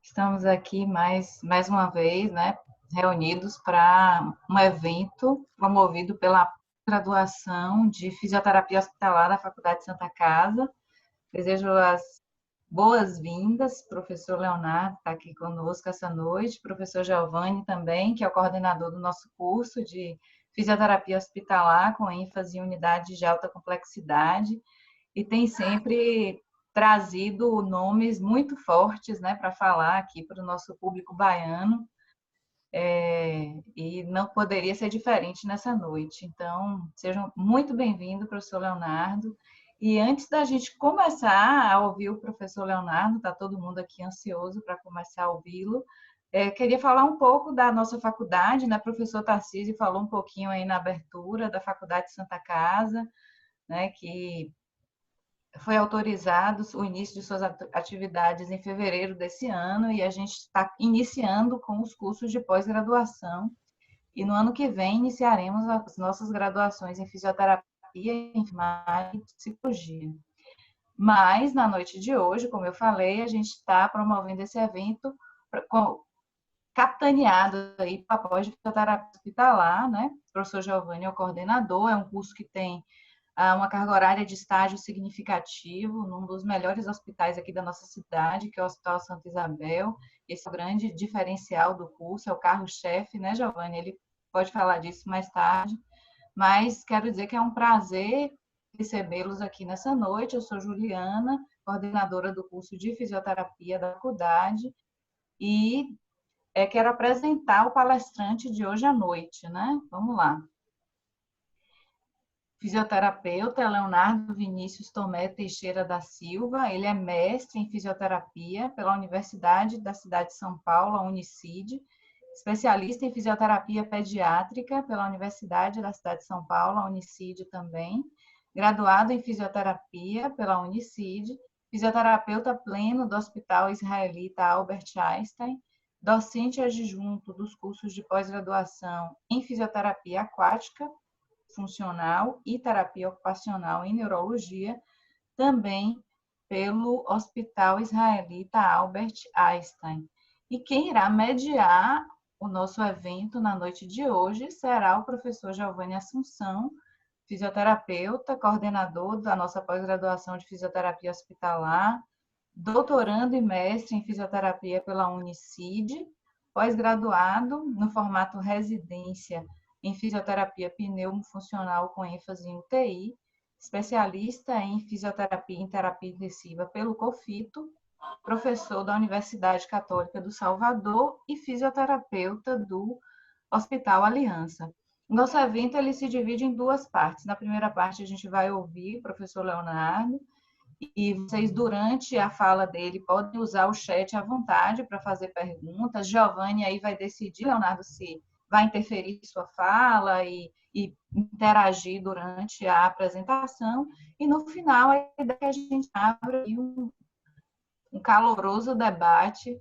Estamos aqui mais uma vez, né, reunidos para um evento promovido pela graduação de Fisioterapia Hospitalar da Faculdade de Santa Casa. Desejo as boas-vindas, professor Leonardo está aqui conosco essa noite, professor Giovanni também, que é o coordenador do nosso curso de Fisioterapia Hospitalar, com ênfase em unidades de alta complexidade, e tem sempre trazido nomes muito fortes, né, para falar aqui para o nosso público baiano, e não poderia ser diferente nessa noite. Então, sejam muito bem-vindos, professor Leonardo. E antes da gente começar a ouvir o professor Leonardo, está todo mundo aqui ansioso para começar a ouvi-lo, queria falar um pouco da nossa faculdade, né? O professor Tarcísio falou um pouquinho aí na abertura da Faculdade de Santa Casa, né, que foi autorizado o início de suas atividades em fevereiro desse ano e a gente está iniciando com os cursos de pós-graduação. E no ano que vem iniciaremos as nossas graduações em fisioterapia, enfermagem e psicologia. Mas na noite de hoje, como eu falei, a gente está promovendo esse evento capitaneado aí para pós de fisioterapia hospitalar, né? O professor Giovanni é o coordenador, é um curso que tem uma carga horária de estágio significativo num dos melhores hospitais aqui da nossa cidade, que é o Hospital Santa Isabel. Esse é o grande diferencial do curso, é o carro-chefe, né, Giovanni? Ele pode falar disso mais tarde, mas quero dizer que é um prazer recebê-los aqui nessa noite. Eu sou Juliana, coordenadora do curso de fisioterapia da faculdade, e quero apresentar o palestrante de hoje à noite, né? Vamos lá. Fisioterapeuta Leonardo Vinícius Tomé Teixeira da Silva. Ele é mestre em fisioterapia pela Universidade da Cidade de São Paulo, a Unicid, especialista em fisioterapia pediátrica pela Universidade da Cidade de São Paulo, a Unicid também, graduado em fisioterapia pela Unicid, fisioterapeuta pleno do Hospital Israelita Albert Einstein, docente adjunto dos cursos de pós-graduação em fisioterapia aquática funcional e terapia ocupacional em neurologia, também pelo Hospital Israelita Albert Einstein. E quem irá mediar o nosso evento na noite de hoje será o professor Giovanni Assunção, fisioterapeuta, coordenador da nossa pós-graduação de fisioterapia hospitalar, doutorando e mestre em fisioterapia pela Unicid, pós-graduado no formato residência em fisioterapia pneumofuncional com ênfase em UTI, especialista em fisioterapia e terapia intensiva pelo COFITO, professor da Universidade Católica do Salvador e fisioterapeuta do Hospital Aliança. Nosso evento ele se divide em duas partes. Na primeira parte, a gente vai ouvir o professor Leonardo, e vocês, durante a fala dele, podem usar o chat à vontade para fazer perguntas. Giovanni aí vai decidir, Leonardo, se vai interferir em sua fala e interagir durante a apresentação. E no final, a ideia é que a gente abra um caloroso debate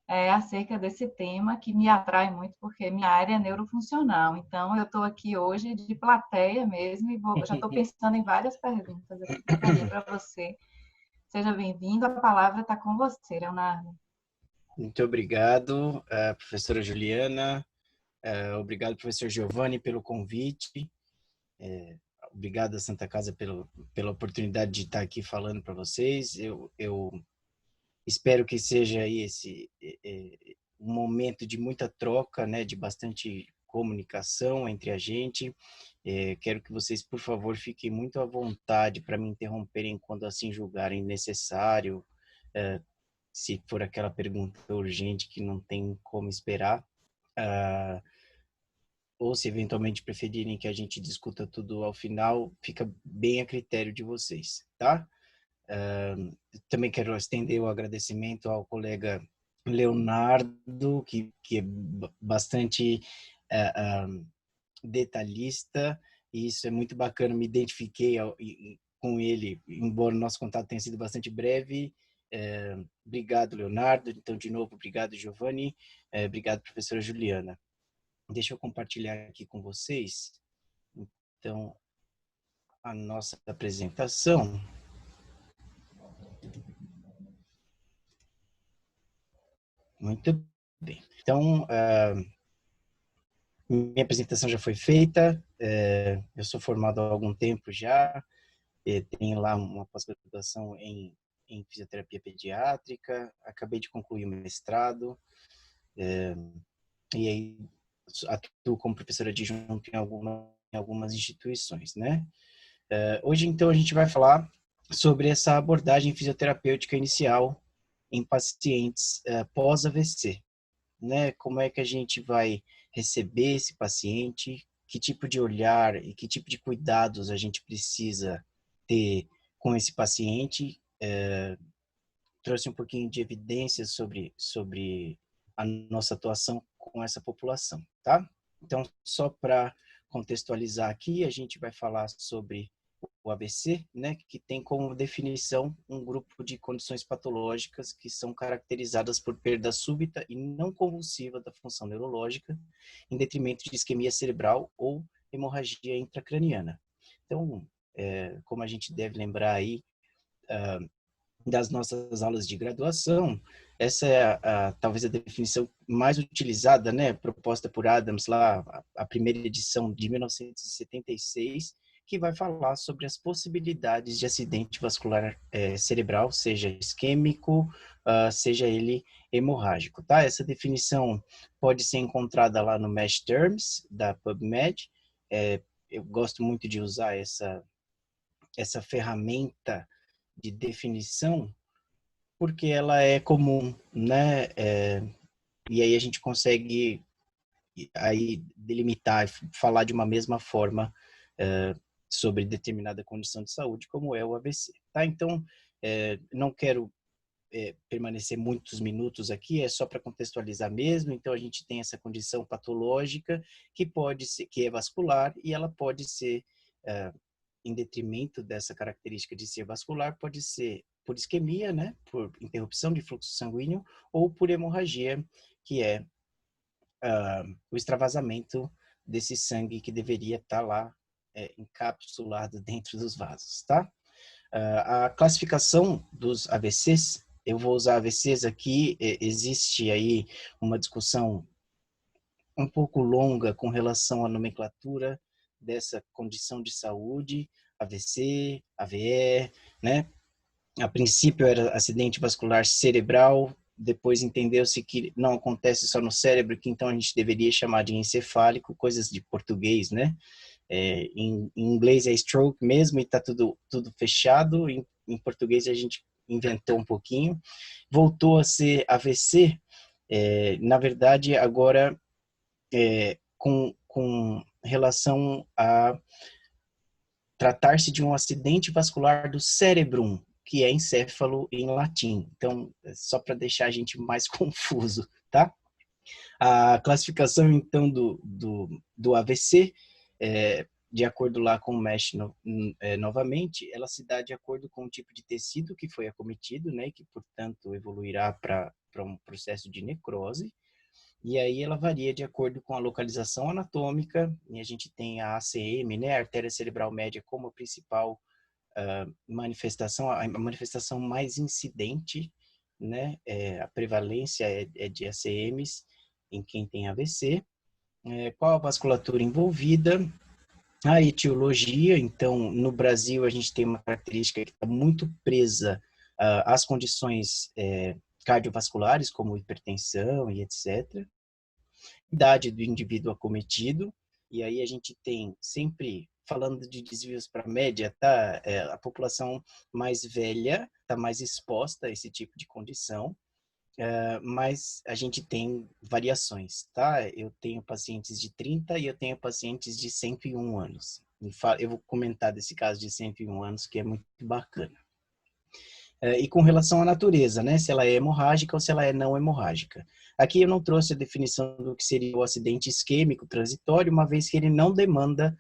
acerca desse tema que me atrai muito, porque minha área é neurofuncional. Então, eu estou aqui hoje de plateia mesmo e já estou pensando em várias perguntas aqui para fazer para você. Seja bem-vindo, a palavra está com você, Leonardo. Muito obrigado, professora Juliana. Obrigado, professor Giovanni, pelo convite. Obrigado a Santa Casa pela oportunidade de estar aqui falando para vocês. Eu espero que seja aí um momento de muita troca, né, de bastante comunicação entre a gente. Quero que vocês, por favor, fiquem muito à vontade para me interromperem quando assim julgarem necessário, se for aquela pergunta urgente que não tem como esperar, ou se eventualmente preferirem que a gente discuta tudo ao final, fica bem a critério de vocês, tá? Também quero estender o agradecimento ao colega Leonardo, que é bastante detalhista, e isso é muito bacana, me identifiquei com ele, embora o nosso contato tenha sido bastante breve. Obrigado, Leonardo. Então, de novo, obrigado, Giovanni. Obrigado, professora Juliana. Deixa eu compartilhar aqui com vocês, então, a nossa apresentação. Muito bem. Então, minha apresentação já foi feita, eu sou formado há algum tempo já, tenho lá uma pós-graduação em fisioterapia pediátrica, acabei de concluir o mestrado, e aí atuo como professora adjunta em algumas instituições, né? Hoje, então, a gente vai falar sobre essa abordagem fisioterapêutica inicial em pacientes pós-AVC, né? Como é que a gente vai receber esse paciente, que tipo de olhar e que tipo de cuidados a gente precisa ter com esse paciente. Trouxe um pouquinho de evidências sobre a nossa atuação com essa população, tá? Então, só para contextualizar aqui, a gente vai falar sobre o AVC, né, que tem como definição um grupo de condições patológicas que são caracterizadas por perda súbita e não convulsiva da função neurológica, em detrimento de isquemia cerebral ou hemorragia intracraniana. Então, como a gente deve lembrar aí das nossas aulas de graduação, essa é talvez a definição mais utilizada, né, proposta por Adams lá, a primeira edição de 1976, que vai falar sobre as possibilidades de acidente vascular cerebral, seja isquêmico, seja ele hemorrágico, tá? Essa definição pode ser encontrada lá no MASH Terms, da PubMed. Eu gosto muito de usar essa ferramenta de definição, porque ela é comum, né? E aí a gente consegue aí delimitar e falar de uma mesma forma sobre determinada condição de saúde, como é o AVC, tá? Então, não quero permanecer muitos minutos aqui, é só para contextualizar mesmo. Então, a gente tem essa condição patológica que pode ser, que é vascular, e ela pode ser em detrimento dessa característica de ser vascular, pode ser por isquemia, né, por interrupção de fluxo sanguíneo, ou por hemorragia, que é o extravasamento desse sangue que deveria estar lá encapsulado dentro dos vasos, tá? A classificação dos AVCs, eu vou usar AVCs aqui, existe aí uma discussão um pouco longa com relação à nomenclatura dessa condição de saúde, AVC, AVE, né? A princípio era acidente vascular cerebral, depois entendeu-se que não acontece só no cérebro, que então a gente deveria chamar de encefálico, coisas de português, né? Em inglês é stroke mesmo, e está tudo fechado. Em português a gente inventou um pouquinho. Voltou a ser AVC, na verdade, agora com relação a tratar-se de um acidente vascular do cerebrum, que é encéfalo em latim. Então, só para deixar a gente mais confuso, tá? A classificação, então, do AVC, de acordo lá com o MESH novamente, ela se dá de acordo com o tipo de tecido que foi acometido, né, que, portanto, evoluirá para um processo de necrose. E aí ela varia de acordo com a localização anatômica, e a gente tem a ACM, né, a artéria cerebral média, como a principal manifestação, a manifestação mais incidente, né, a prevalência é de ACMs em quem tem AVC. Qual a vasculatura envolvida? A etiologia, então, no Brasil a gente tem uma característica que está muito presa às condições cardiovasculares, como hipertensão e etc. Idade do indivíduo acometido, e aí a gente tem sempre, falando de desvios para a média, tá? A população mais velha está mais exposta a esse tipo de condição, mas a gente tem variações, tá? Eu tenho pacientes de 30 e eu tenho pacientes de 101 anos. Eu vou comentar desse caso de 101 anos, que é muito bacana. E com relação à natureza, né? Se ela é hemorrágica ou se ela é não hemorrágica. Aqui eu não trouxe a definição do que seria o acidente isquêmico transitório, uma vez que ele não demanda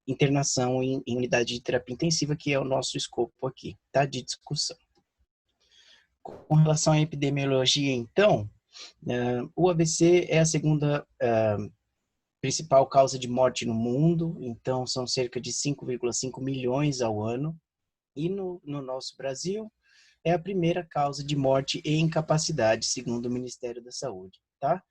internação em unidade de terapia intensiva, que é o nosso escopo aqui, tá? De discussão. Com relação à epidemiologia, então, o AVC é a segunda principal causa de morte no mundo, então são cerca de 5,5 milhões ao ano. E no nosso Brasil, é a primeira causa de morte e incapacidade, segundo o Ministério da Saúde, tá?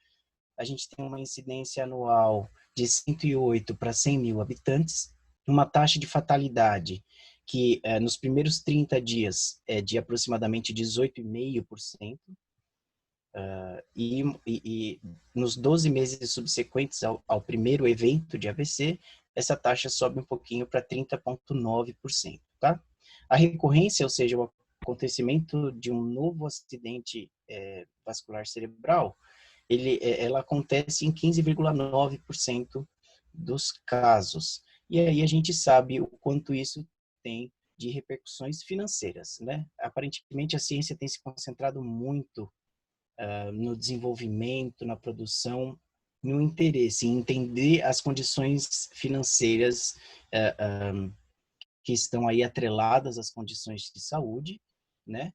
A gente tem uma incidência anual de 108 para 100 mil habitantes, uma taxa de fatalidade que nos primeiros 30 dias é de aproximadamente 18,5%, e nos 12 meses subsequentes ao primeiro evento de AVC, essa taxa sobe um pouquinho para 30,9%, tá? A recorrência, ou seja, o acontecimento de um novo acidente vascular cerebral, ela acontece em 15,9% dos casos. E aí a gente sabe o quanto isso tem de repercussões financeiras, né? Aparentemente a ciência tem se concentrado muito no desenvolvimento, na produção, no interesse em entender as condições financeiras que estão aí atreladas às condições de saúde, né?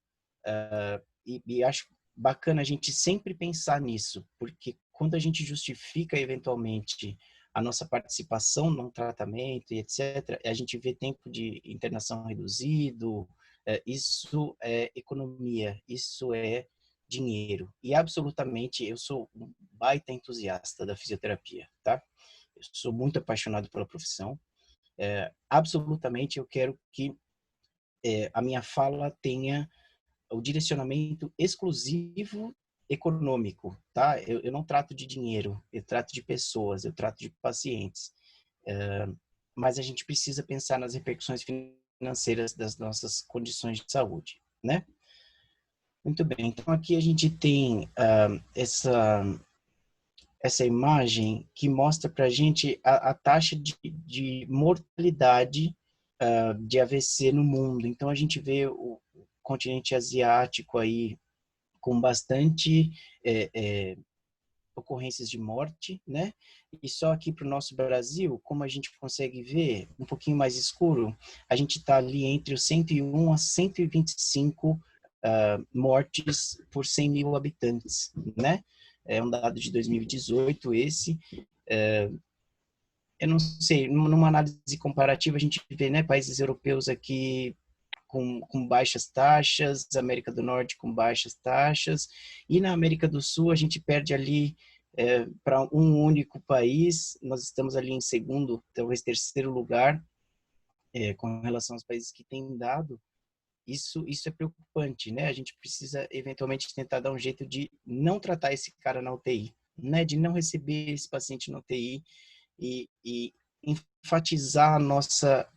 E acho bacana a gente sempre pensar nisso, porque quando a gente justifica eventualmente a nossa participação num tratamento e etc., a gente vê tempo de internação reduzido, isso é economia, isso é dinheiro. E absolutamente eu sou um baita entusiasta da fisioterapia, tá? Eu sou muito apaixonado pela profissão. Absolutamente eu quero que a minha fala tenha o direcionamento exclusivo econômico, tá? Eu não trato de dinheiro, eu trato de pessoas, eu trato de pacientes. Mas a gente precisa pensar nas repercussões financeiras das nossas condições de saúde, né? Muito bem, então aqui a gente tem essa imagem que mostra para a gente a taxa de mortalidade de AVC no mundo. Então a gente vê o continente asiático aí com bastante ocorrências de morte, né? E só aqui para o nosso Brasil, como a gente consegue ver, um pouquinho mais escuro, a gente está ali entre os 101 a 125 mortes por 100 mil habitantes, né? É um dado de 2018 esse. Eu não sei, numa análise comparativa a gente vê, né, países europeus aqui com baixas taxas, América do Norte com baixas taxas, e na América do Sul a gente perde ali para um único país, nós estamos ali em segundo, talvez terceiro lugar, com relação aos países que têm dado. Isso é preocupante, né? A gente precisa eventualmente tentar dar um jeito de não tratar esse cara na UTI, né? De não receber esse paciente na UTI e enfatizar a nossa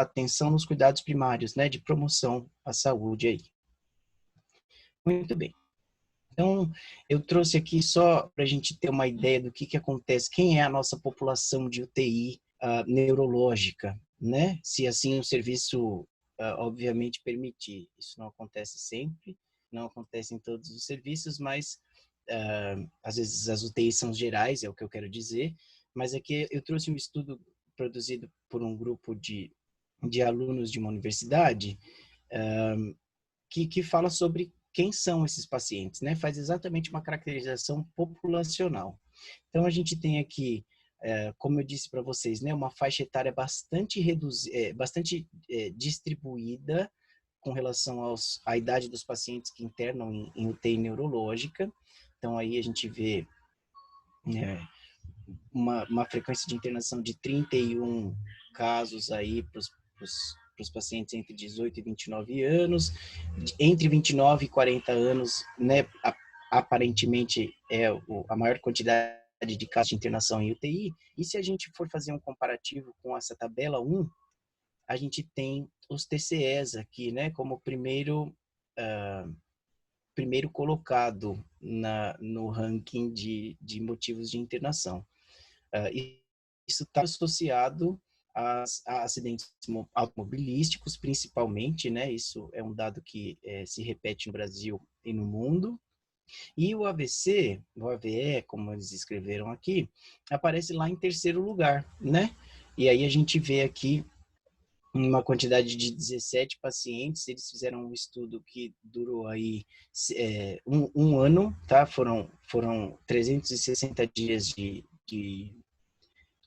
atenção nos cuidados primários, né, de promoção à saúde aí. Muito bem. Então, eu trouxe aqui só para a gente ter uma ideia do que acontece, quem é a nossa população de UTI neurológica, né? Se assim o serviço, obviamente, permitir. Isso não acontece sempre, não acontece em todos os serviços, mas às vezes as UTIs são gerais, é o que eu quero dizer, mas aqui eu trouxe um estudo produzido por um grupo de alunos de uma universidade que fala sobre quem são esses pacientes, né? Faz exatamente uma caracterização populacional. Então, a gente tem aqui, como eu disse para vocês, né, uma faixa etária bastante distribuída com relação à idade dos pacientes que internam em UTI neurológica. Então, aí a gente vê uma frequência de internação de 31 casos aí para os pacientes entre 18 e 29 anos, entre 29 e 40 anos, né, aparentemente é a maior quantidade de casos de internação em UTI, e se a gente for fazer um comparativo com essa tabela 1, a gente tem os TCEs aqui, né, como primeiro colocado no ranking de motivos de internação. Isso está associado a acidentes automobilísticos, principalmente, né? Isso é um dado que se repete no Brasil e no mundo. E o AVC, o AVE, como eles escreveram aqui, aparece lá em terceiro lugar, né? E aí a gente vê aqui uma quantidade de 17 pacientes, eles fizeram um estudo que durou aí um ano, tá? Foram 360 dias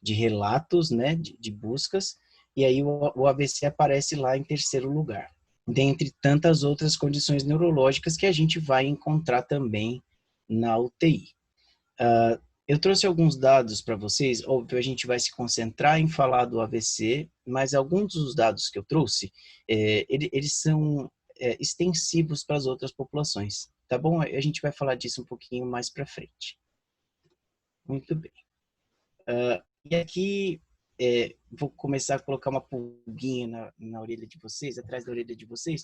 de relatos, né, de buscas, e aí o AVC aparece lá em terceiro lugar. dentre tantas outras condições neurológicas que a gente vai encontrar também na UTI. Eu trouxe alguns dados para vocês, óbvio, a gente vai se concentrar em falar do AVC, mas alguns dos dados que eu trouxe, eles são extensivos para as outras populações, tá bom? A gente vai falar disso um pouquinho mais para frente. Muito bem. E aqui, vou começar a colocar uma pulguinha na orelha de vocês, atrás da orelha de vocês.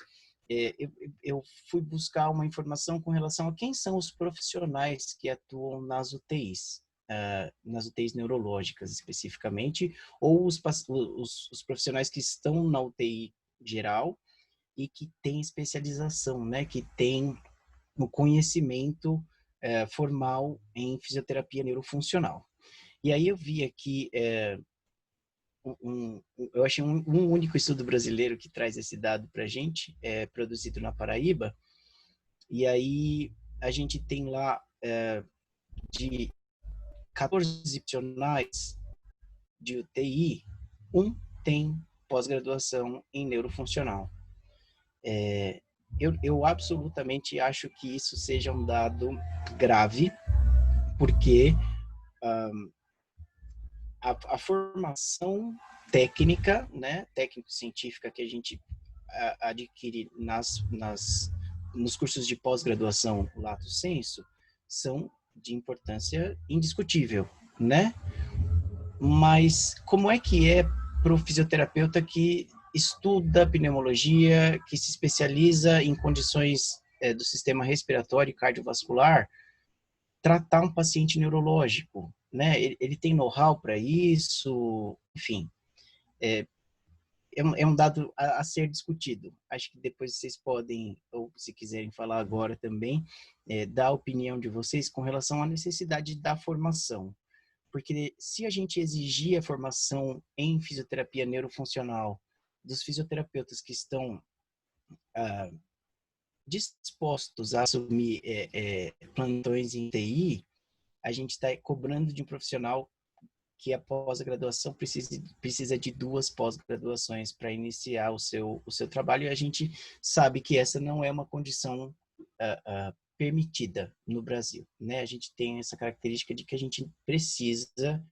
Eu fui buscar uma informação com relação a quem são os profissionais que atuam nas UTIs, nas UTIs neurológicas especificamente, ou os profissionais que estão na UTI geral e que têm especialização, né, que têm o conhecimento formal em fisioterapia neurofuncional. E aí eu vi aqui, eu achei um único estudo brasileiro que traz esse dado para a gente, produzido na Paraíba, e aí a gente tem lá de 14 profissionais de UTI, um tem pós-graduação em neurofuncional. Eu absolutamente acho que isso seja um dado grave, porque a formação técnica, né, técnico-científica que a gente adquire nos cursos de pós-graduação lato sensu são de importância indiscutível, né? Mas como é que é para o fisioterapeuta que estuda pneumologia, que se especializa em condições do sistema respiratório e cardiovascular, tratar um paciente neurológico, né? Ele tem know-how para isso, enfim, é um dado a ser discutido. Acho que depois vocês podem, ou se quiserem falar agora também, dar a opinião de vocês com relação à necessidade da formação. Porque se a gente exigir a formação em fisioterapia neurofuncional dos fisioterapeutas que estão dispostos a assumir plantões em TI, a gente está cobrando de um profissional que a pós-graduação precisa de 2 pós-graduações para iniciar o seu trabalho, e a gente sabe que essa não é uma condição permitida no Brasil, né? A gente tem essa característica de que a gente precisa,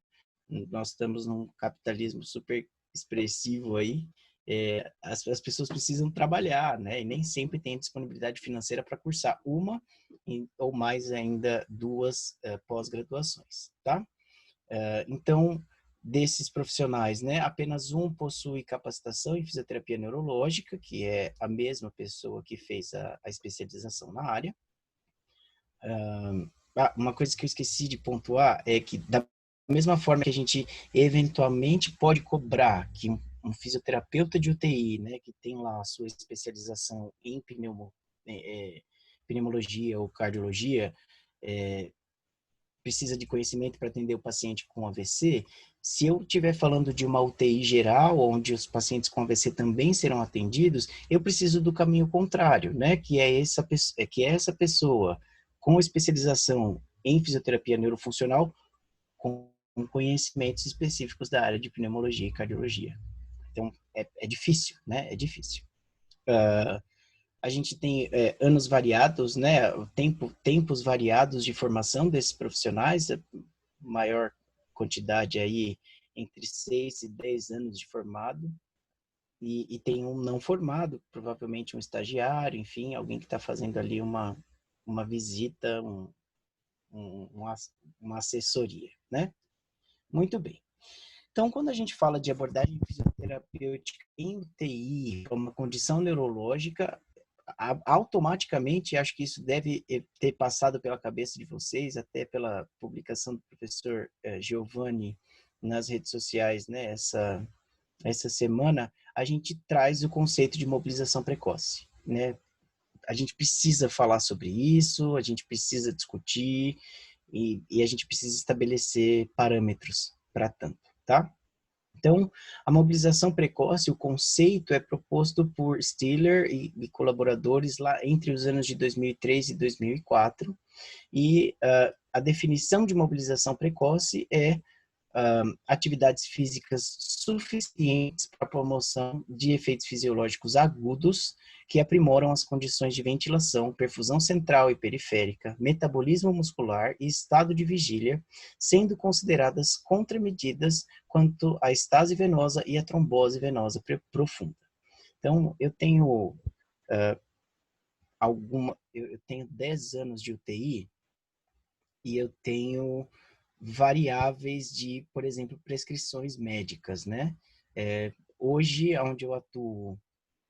nós estamos num capitalismo super expressivo aí, as pessoas precisam trabalhar, né? E nem sempre tem disponibilidade financeira para cursar uma ou mais ainda 2 pós-graduações, tá? Então, desses profissionais, né, apenas um possui capacitação em fisioterapia neurológica, que é a mesma pessoa que fez a especialização na área. Uma coisa que eu esqueci de pontuar é que, da mesma forma que a gente eventualmente pode cobrar que um fisioterapeuta de UTI, né, que tem lá a sua especialização em pneumologia ou cardiologia, precisa de conhecimento para atender o paciente com AVC, se eu estiver falando de uma UTI geral, onde os pacientes com AVC também serão atendidos, eu preciso do caminho contrário, né? Que é essa pessoa com especialização em fisioterapia neurofuncional, com conhecimentos específicos da área de pneumologia e cardiologia. Então, é difícil, né? É difícil. A gente tem anos variados, né? Tempos variados de formação desses profissionais, a maior quantidade aí entre 6 e 10 anos de formado, e tem um não formado, provavelmente um estagiário, enfim, alguém que está fazendo ali uma visita, uma assessoria, né? Muito bem. Então, quando a gente fala de abordagem fisioterapêutica em UTI, uma condição neurológica, automaticamente, acho que isso deve ter passado pela cabeça de vocês, até pela publicação do professor Giovanni nas redes sociais, né, essa semana, a gente traz o conceito de mobilização precoce, né? A gente precisa falar sobre isso, a gente precisa discutir e a gente precisa estabelecer parâmetros para tanto, tá? Então, a mobilização precoce, o conceito é proposto por Stiller e colaboradores lá entre os anos de 2003 e 2004, e a definição de mobilização precoce é atividades físicas suficientes para a promoção de efeitos fisiológicos agudos que aprimoram as condições de ventilação, perfusão central e periférica, metabolismo muscular e estado de vigília, sendo consideradas contramedidas quanto à estase venosa e a trombose venosa profunda. Então, eu tenho eu tenho 10 anos de UTI e eu tenho variáveis de, por exemplo, prescrições médicas, né? Hoje, onde eu atuo,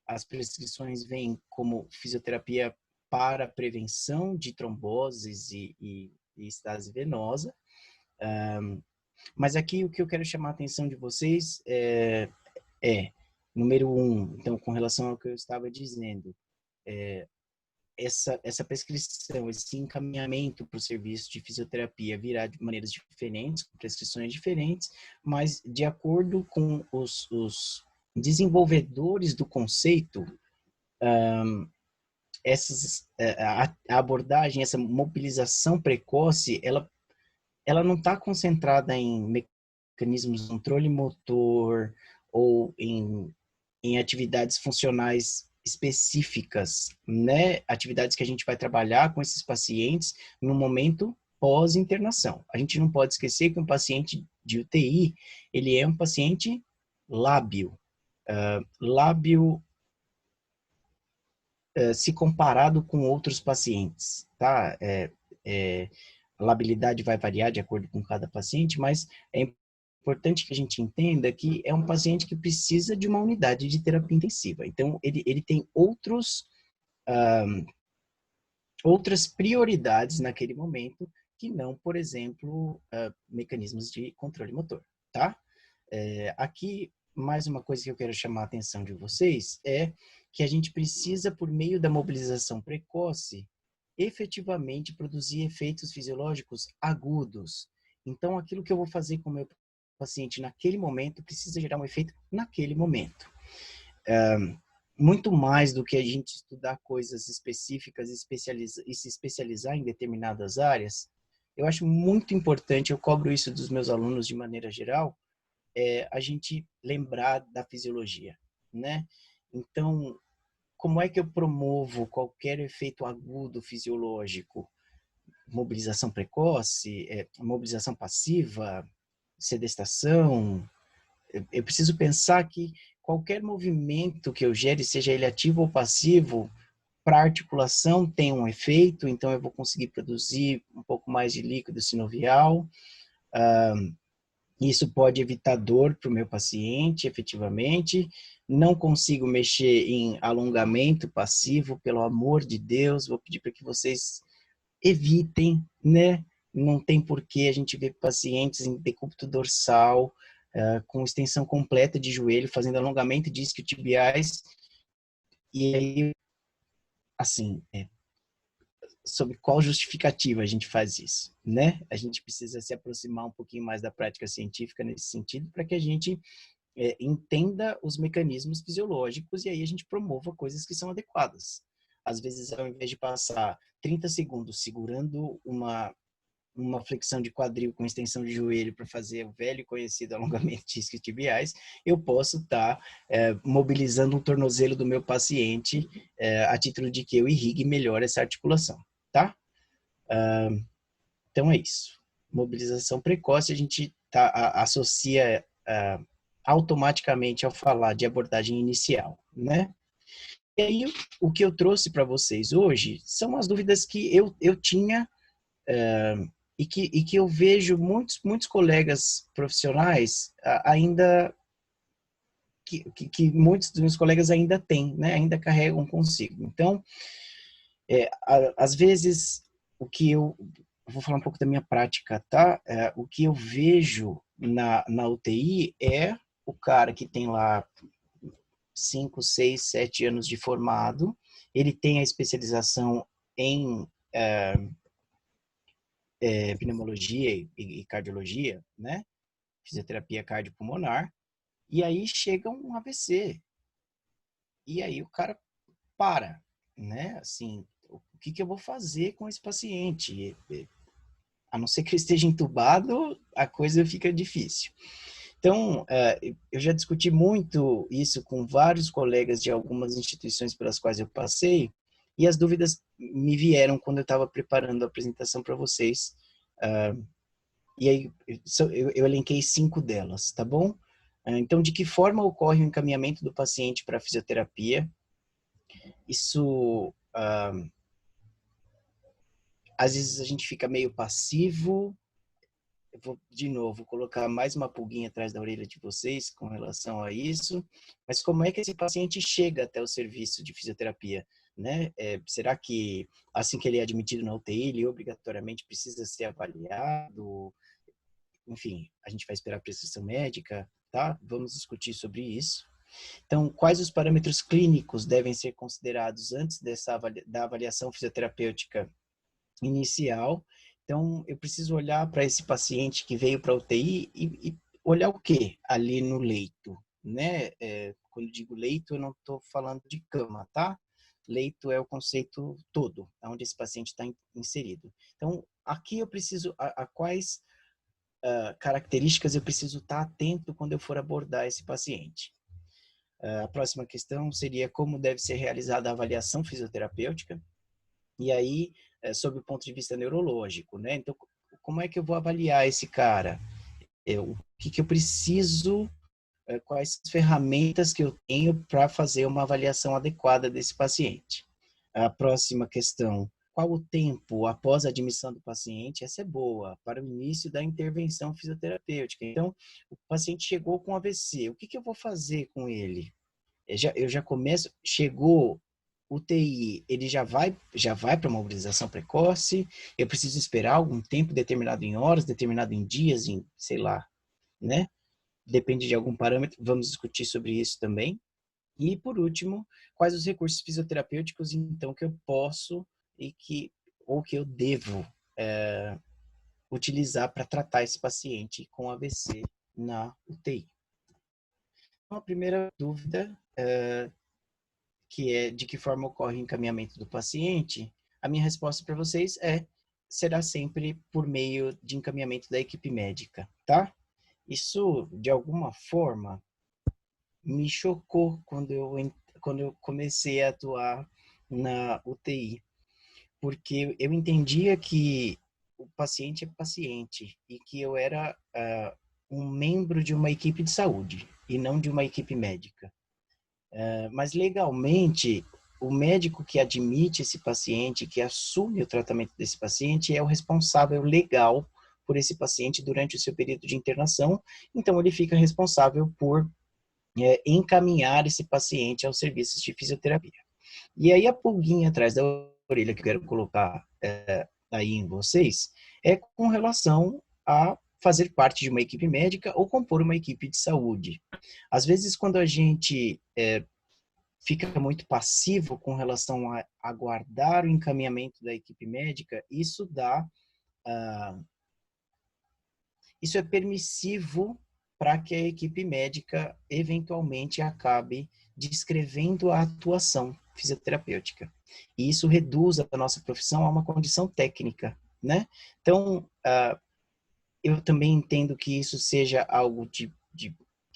as prescrições vêm como fisioterapia para prevenção de tromboses e estase venosa. Mas aqui o que eu quero chamar a atenção de vocês número 1, então, com relação ao que eu estava dizendo, essa prescrição, esse encaminhamento para o serviço de fisioterapia virá de maneiras diferentes, com prescrições diferentes, mas de acordo com os desenvolvedores do conceito, a abordagem, essa mobilização precoce, ela não está concentrada em mecanismos de controle motor ou em atividades funcionais específicas, né? Atividades que a gente vai trabalhar com esses pacientes no momento pós-internação. A gente não pode esquecer que um paciente de UTI, ele é um paciente lábil. Lábil se comparado com outros pacientes, tá? A labilidade vai variar de acordo com cada paciente, mas é importante que a gente entenda que é um paciente que precisa de uma unidade de terapia intensiva. Então, ele tem outras prioridades naquele momento que não, por exemplo, mecanismos de controle motor, tá? Aqui, mais uma coisa que eu quero chamar a atenção de vocês é que a gente precisa, por meio da mobilização precoce, efetivamente produzir efeitos fisiológicos agudos. Então, aquilo que eu vou fazer com o meu paciente naquele momento precisa gerar um efeito naquele momento. Muito mais do que a gente estudar coisas específicas e se especializar em determinadas áreas, eu acho muito importante, eu cobro isso dos meus alunos de maneira geral, a gente lembrar da fisiologia, né? Então, como é que eu promovo qualquer efeito agudo fisiológico? Mobilização precoce, mobilização passiva, sedestação. Eu preciso pensar que qualquer movimento que eu gere, seja ele ativo ou passivo, para a articulação tem um efeito, então eu vou conseguir produzir um pouco mais de líquido sinovial. Isso pode evitar dor para o meu paciente, efetivamente. Não consigo mexer em alongamento passivo, pelo amor de Deus, vou pedir para que vocês evitem, né? Não tem porquê a gente ver pacientes em decúbito dorsal, com extensão completa de joelho, fazendo alongamento de isquiotibiais, e aí, assim, sob qual justificativa a gente faz isso, né? A gente precisa se aproximar um pouquinho mais da prática científica nesse sentido, para que a gente entenda os mecanismos fisiológicos e aí a gente promova coisas que são adequadas. Às vezes, ao invés de passar 30 segundos segurando uma flexão de quadril com extensão de joelho para fazer o velho e conhecido alongamento de isquiotibiais, eu posso estar mobilizando um tornozelo do meu paciente a título de que eu irrigue melhor essa articulação, tá? Então é isso. Mobilização precoce a gente associa automaticamente ao falar de abordagem inicial, né? E aí, o que eu trouxe para vocês hoje são as dúvidas que eu tinha e que eu vejo muitos colegas profissionais ainda, que muitos dos meus colegas ainda têm, né? Ainda carregam consigo. Então, às vezes, eu vou falar um pouco da minha prática, tá? O que eu vejo na UTI é o cara que tem lá 5, 6, 7 anos de formado, ele tem a especialização em pneumologia e cardiologia, né? Fisioterapia cardiopulmonar, e aí chega um AVC. E aí o cara para, né? Assim, o que eu vou fazer com esse paciente? A não ser que eu esteja entubado, a coisa fica difícil. Então, eu já discuti muito isso com vários colegas de algumas instituições pelas quais eu passei, e as dúvidas me vieram quando eu estava preparando a apresentação para vocês. E aí, eu elenquei 5 delas, tá bom? Então, de que forma ocorre o encaminhamento do paciente para a fisioterapia? Isso, às vezes a gente fica meio passivo. Eu vou, de novo, colocar mais uma pulguinha atrás da orelha de vocês com relação a isso. Mas como é que esse paciente chega até o serviço de fisioterapia? Né? Será que assim que ele é admitido na UTI, ele obrigatoriamente precisa ser avaliado? Enfim, a gente vai esperar a prescrição médica, tá? Vamos discutir sobre isso. Então, quais os parâmetros clínicos devem ser considerados antes da avaliação fisioterapêutica inicial? Então, eu preciso olhar para esse paciente que veio para a UTI e olhar o que ali no leito, né? Quando digo leito, eu não estou falando de cama, tá? Leito é o conceito todo, onde esse paciente está inserido. Então, aqui eu preciso, a quais características eu preciso estar atento quando eu for abordar esse paciente. A próxima questão seria como deve ser realizada a avaliação fisioterapêutica, e aí, sob o ponto de vista neurológico, né? Então, como é que eu vou avaliar esse cara? O que eu preciso, quais ferramentas que eu tenho para fazer uma avaliação adequada desse paciente? A próxima questão, qual o tempo após a admissão do paciente? Essa é boa, para o início da intervenção fisioterapêutica. Então, o paciente chegou com AVC, o que eu vou fazer com ele? Eu já começo, chegou UTI, ele já vai para mobilização precoce, eu preciso esperar algum tempo determinado em horas, determinado em dias, em, sei lá, né? Depende de algum parâmetro, vamos discutir sobre isso também. E, por último, quais os recursos fisioterapêuticos, então, que eu posso ou que eu devo utilizar para tratar esse paciente com AVC na UTI. Então, a primeira dúvida, que é de que forma ocorre o encaminhamento do paciente, a minha resposta para vocês será sempre por meio de encaminhamento da equipe médica, tá? Isso, de alguma forma, me chocou quando eu comecei a atuar na UTI, porque eu entendia que o paciente é paciente e que eu era um membro de uma equipe de saúde e não de uma equipe médica. Mas legalmente, o médico que admite esse paciente, que assume o tratamento desse paciente, é o responsável legal por esse paciente durante o seu período de internação. Então, ele fica responsável por encaminhar esse paciente aos serviços de fisioterapia. E aí a pulguinha atrás da orelha que eu quero colocar aí em vocês é com relação a fazer parte de uma equipe médica ou compor uma equipe de saúde. Às vezes, quando a gente fica muito passivo com relação a aguardar o encaminhamento da equipe médica, isso isso é permissivo para que a equipe médica eventualmente acabe descrevendo a atuação fisioterapêutica. E isso reduz a nossa profissão a uma condição técnica, né? Então, eu também entendo que isso seja algo que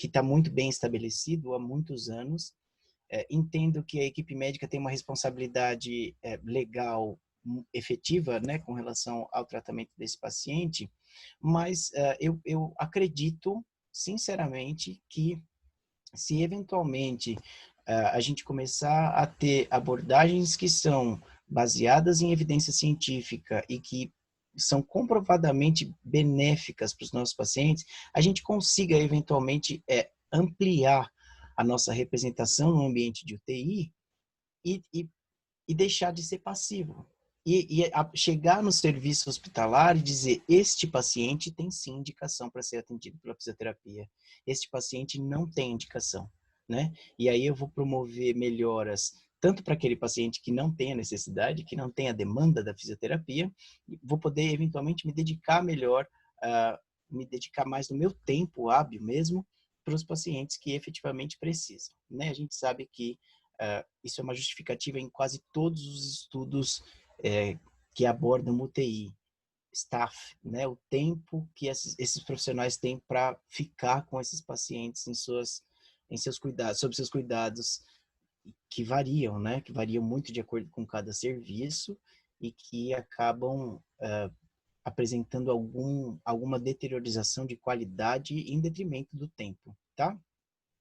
está muito bem estabelecido há muitos anos. Entendo que a equipe médica tem uma responsabilidade legal efetiva, né, com relação ao tratamento desse paciente, mas eu acredito, sinceramente, que se eventualmente a gente começar a ter abordagens que são baseadas em evidência científica e que são comprovadamente benéficas para os nossos pacientes, a gente consiga eventualmente ampliar a nossa representação no ambiente de UTI e deixar de ser passivo. Chegar no serviço hospitalar e dizer, este paciente tem sim indicação para ser atendido pela fisioterapia. Este paciente não tem indicação, né? E aí eu vou promover melhoras tanto para aquele paciente que não tem a necessidade, que não tem a demanda da fisioterapia, vou poder eventualmente me dedicar melhor, me dedicar mais do meu tempo hábil mesmo para os pacientes que efetivamente precisam, né? A gente sabe que isso é uma justificativa em quase todos os estudos que abordam UTI. staff, né? O tempo que esses profissionais têm para ficar com esses pacientes em seus cuidados, sob seus cuidados, que variam, né? Que variam muito de acordo com cada serviço e que acabam apresentando alguma deteriorização de qualidade em detrimento do tempo, tá?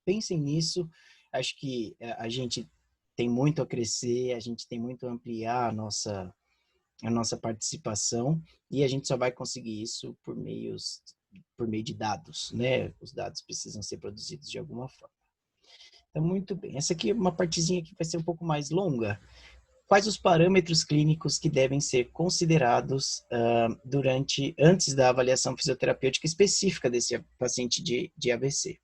Pensem nisso. Acho que a gente tem muito a crescer, a gente tem muito a ampliar a nossa participação, e a gente só vai conseguir isso por meio de dados, né? Os dados precisam ser produzidos de alguma forma. Então, muito bem. Essa aqui é uma partezinha que vai ser um pouco mais longa. Quais os parâmetros clínicos que devem ser considerados antes da avaliação fisioterapêutica específica desse paciente de AVC?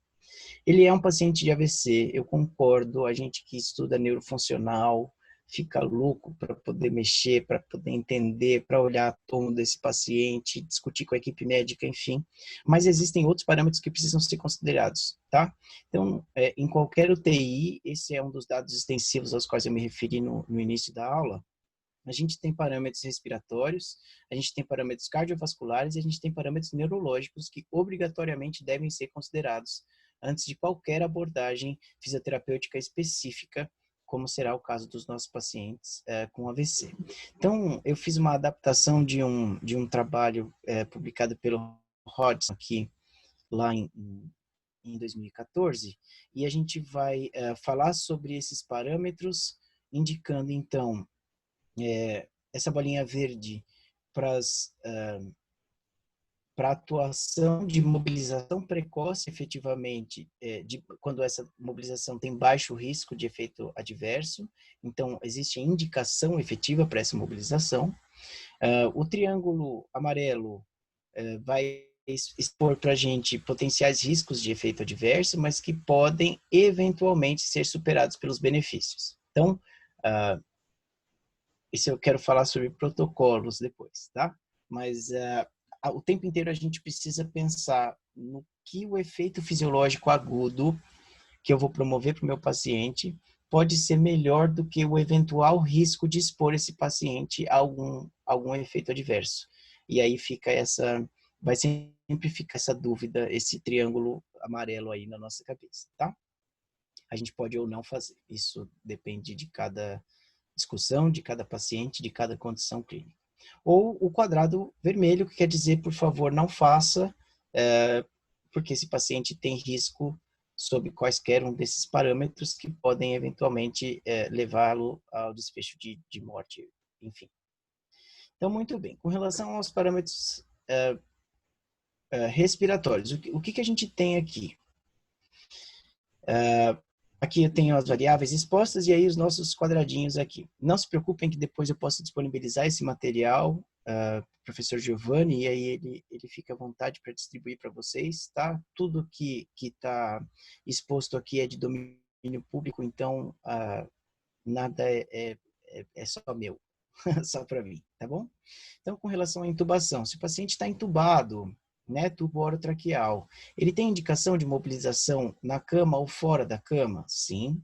Ele é um paciente de AVC, eu concordo, a gente que estuda neurofuncional fica louco para poder mexer, para poder entender, para olhar a tom desse paciente, discutir com a equipe médica, enfim. Mas existem outros parâmetros que precisam ser considerados, tá? Então, em qualquer UTI, esse é um dos dados extensivos aos quais eu me referi no início da aula. A gente tem parâmetros respiratórios, a gente tem parâmetros cardiovasculares e a gente tem parâmetros neurológicos que obrigatoriamente devem ser considerados antes de qualquer abordagem fisioterapêutica específica, como será o caso dos nossos pacientes com AVC. Então, eu fiz uma adaptação de um trabalho publicado pelo Hodgson aqui, lá em 2014, e a gente vai falar sobre esses parâmetros, indicando, então, essa bolinha verde para a atuação de mobilização precoce, efetivamente, quando essa mobilização tem baixo risco de efeito adverso. Então, existe indicação efetiva para essa mobilização. O triângulo amarelo vai expor para a gente potenciais riscos de efeito adverso, mas que podem, eventualmente, ser superados pelos benefícios. Então, isso eu quero falar sobre protocolos depois, tá? Mas o tempo inteiro a gente precisa pensar no que o efeito fisiológico agudo que eu vou promover para o meu paciente pode ser melhor do que o eventual risco de expor esse paciente a algum efeito adverso. E aí vai sempre ficar essa dúvida, esse triângulo amarelo aí na nossa cabeça, tá? A gente pode ou não fazer. Isso depende de cada discussão, de cada paciente, de cada condição clínica. Ou o quadrado vermelho, que quer dizer, por favor, não faça, porque esse paciente tem risco sob quaisquer um desses parâmetros que podem eventualmente levá-lo ao desfecho de morte, enfim. Então, muito bem. Com relação aos parâmetros respiratórios, o que a gente tem aqui? Aqui eu tenho as variáveis expostas e aí os nossos quadradinhos aqui. Não se preocupem que depois eu posso disponibilizar esse material, professor Giovanni, e aí ele fica à vontade para distribuir para vocês, tá? Tudo que está exposto aqui é de domínio público, então nada é só meu, só para mim, tá bom? Então, com relação à intubação, se o paciente está intubado, né, tubo orotraqueal, ele tem indicação de mobilização na cama ou fora da cama? Sim.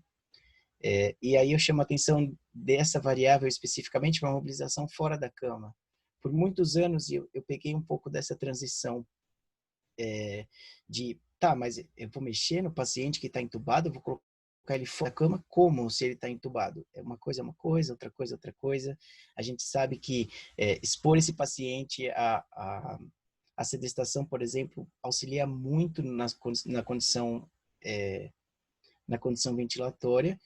E aí eu chamo a atenção dessa variável especificamente para a mobilização fora da cama. Por muitos anos eu peguei um pouco dessa transição mas eu vou mexer no paciente que está entubado, eu vou colocar ele fora da cama como se ele está entubado. Uma coisa, outra coisa, outra coisa. A gente sabe que expor esse paciente a sedestação, por exemplo, auxilia muito na condição ventilatória.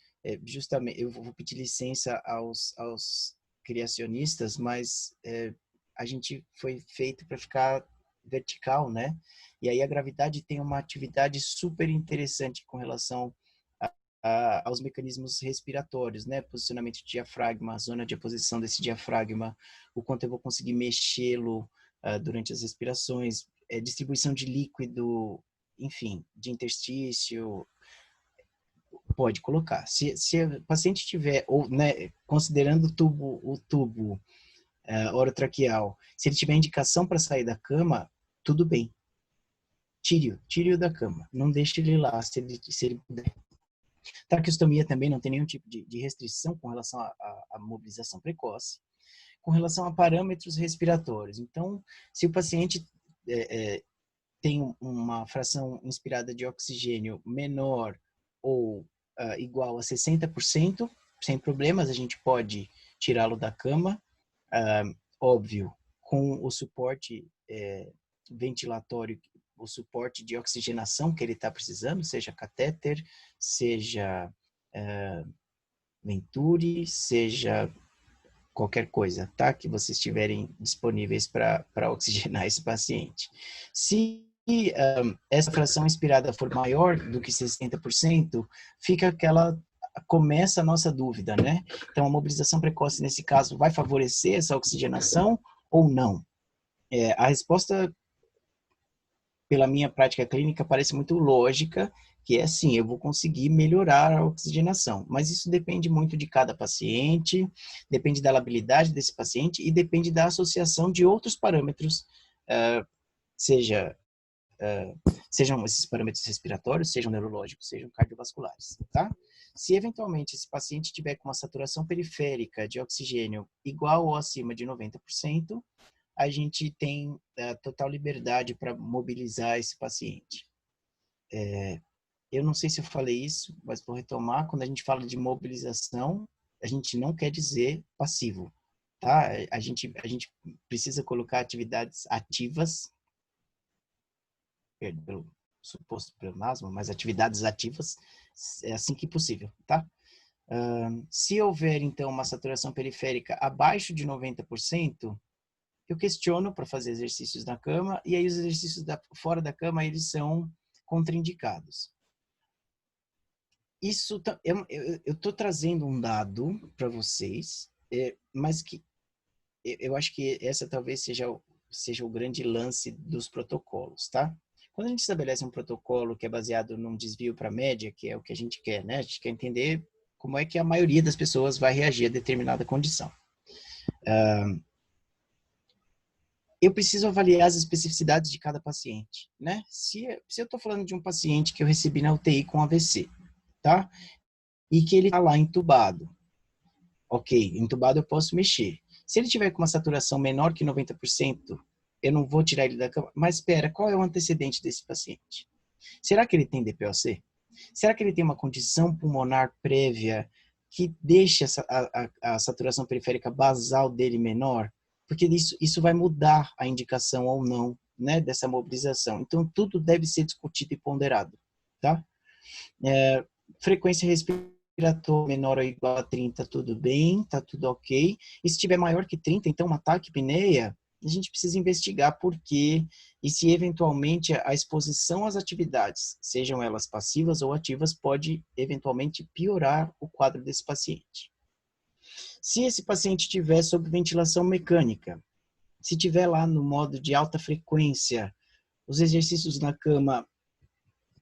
Justamente, eu vou pedir licença aos criacionistas, mas a gente foi feito para ficar vertical, né? E aí a gravidade tem uma atividade super interessante com relação aos mecanismos respiratórios, né? Posicionamento de diafragma, a zona de aposição desse diafragma, o quanto eu vou conseguir mexê-lo durante as respirações, distribuição de líquido, enfim, de interstício, pode colocar. Se o paciente tiver, ou, né, considerando o tubo orotraqueal, se ele tiver indicação para sair da cama, tudo bem. Tire-o da cama. Não deixe ele lá, se ele puder. Traqueostomia também não tem nenhum tipo de restrição com relação à mobilização precoce. com relação a parâmetros respiratórios. Então, se o paciente tem uma fração inspirada de oxigênio menor ou igual a 60%, sem problemas, a gente pode tirá-lo da cama, óbvio, com o suporte ventilatório, o suporte de oxigenação que ele está precisando, seja catéter, seja Venturi, seja qualquer coisa, tá? Que vocês tiverem disponíveis para oxigenar esse paciente. Se essa fração inspirada for maior do que 60%, começa a nossa dúvida, né? Então, a mobilização precoce, nesse caso, vai favorecer essa oxigenação ou não? A resposta, pela minha prática clínica, parece muito lógica, que é sim, eu vou conseguir melhorar a oxigenação. Mas isso depende muito de cada paciente, depende da labilidade desse paciente e depende da associação de outros parâmetros, sejam esses parâmetros respiratórios, sejam neurológicos, sejam cardiovasculares, tá? Se eventualmente esse paciente tiver com uma saturação periférica de oxigênio igual ou acima de 90%, a gente tem total liberdade para mobilizar esse paciente. Eu não sei se eu falei isso, mas vou retomar. Quando a gente fala de mobilização, a gente não quer dizer passivo, tá? A gente precisa colocar atividades ativas, pelo suposto pleonasmo, mas atividades ativas, assim que possível, tá? Se houver, então, uma saturação periférica abaixo de 90%, eu questiono para fazer exercícios na cama, e aí os exercícios fora da cama, eles são contraindicados. Isso, eu estou trazendo um dado para vocês, mas que eu acho que essa talvez seja o grande lance dos protocolos, tá? Quando a gente estabelece um protocolo que é baseado num desvio para a média, que é o que a gente quer, né? A gente quer entender como é que a maioria das pessoas vai reagir a determinada condição. Eu preciso avaliar as especificidades de cada paciente, né? Se eu estou falando de um paciente que eu recebi na UTI com AVC, tá? E que ele está lá entubado. Ok, entubado eu posso mexer. Se ele tiver com uma saturação menor que 90%, eu não vou tirar ele da cama. Mas espera, qual é o antecedente desse paciente? Será que ele tem DPOC? Será que ele tem uma condição pulmonar prévia que deixa a saturação periférica basal dele menor? Porque isso vai mudar a indicação ou não, né, dessa mobilização. Então, tudo deve ser discutido e ponderado, tá? Frequência respiratória menor ou igual a 30, tudo bem, tá tudo ok. E se tiver maior que 30, então uma taquipneia, a gente precisa investigar por quê e se eventualmente a exposição às atividades, sejam elas passivas ou ativas, pode eventualmente piorar o quadro desse paciente. Se esse paciente tiver sob ventilação mecânica, se tiver lá no modo de alta frequência, os exercícios na cama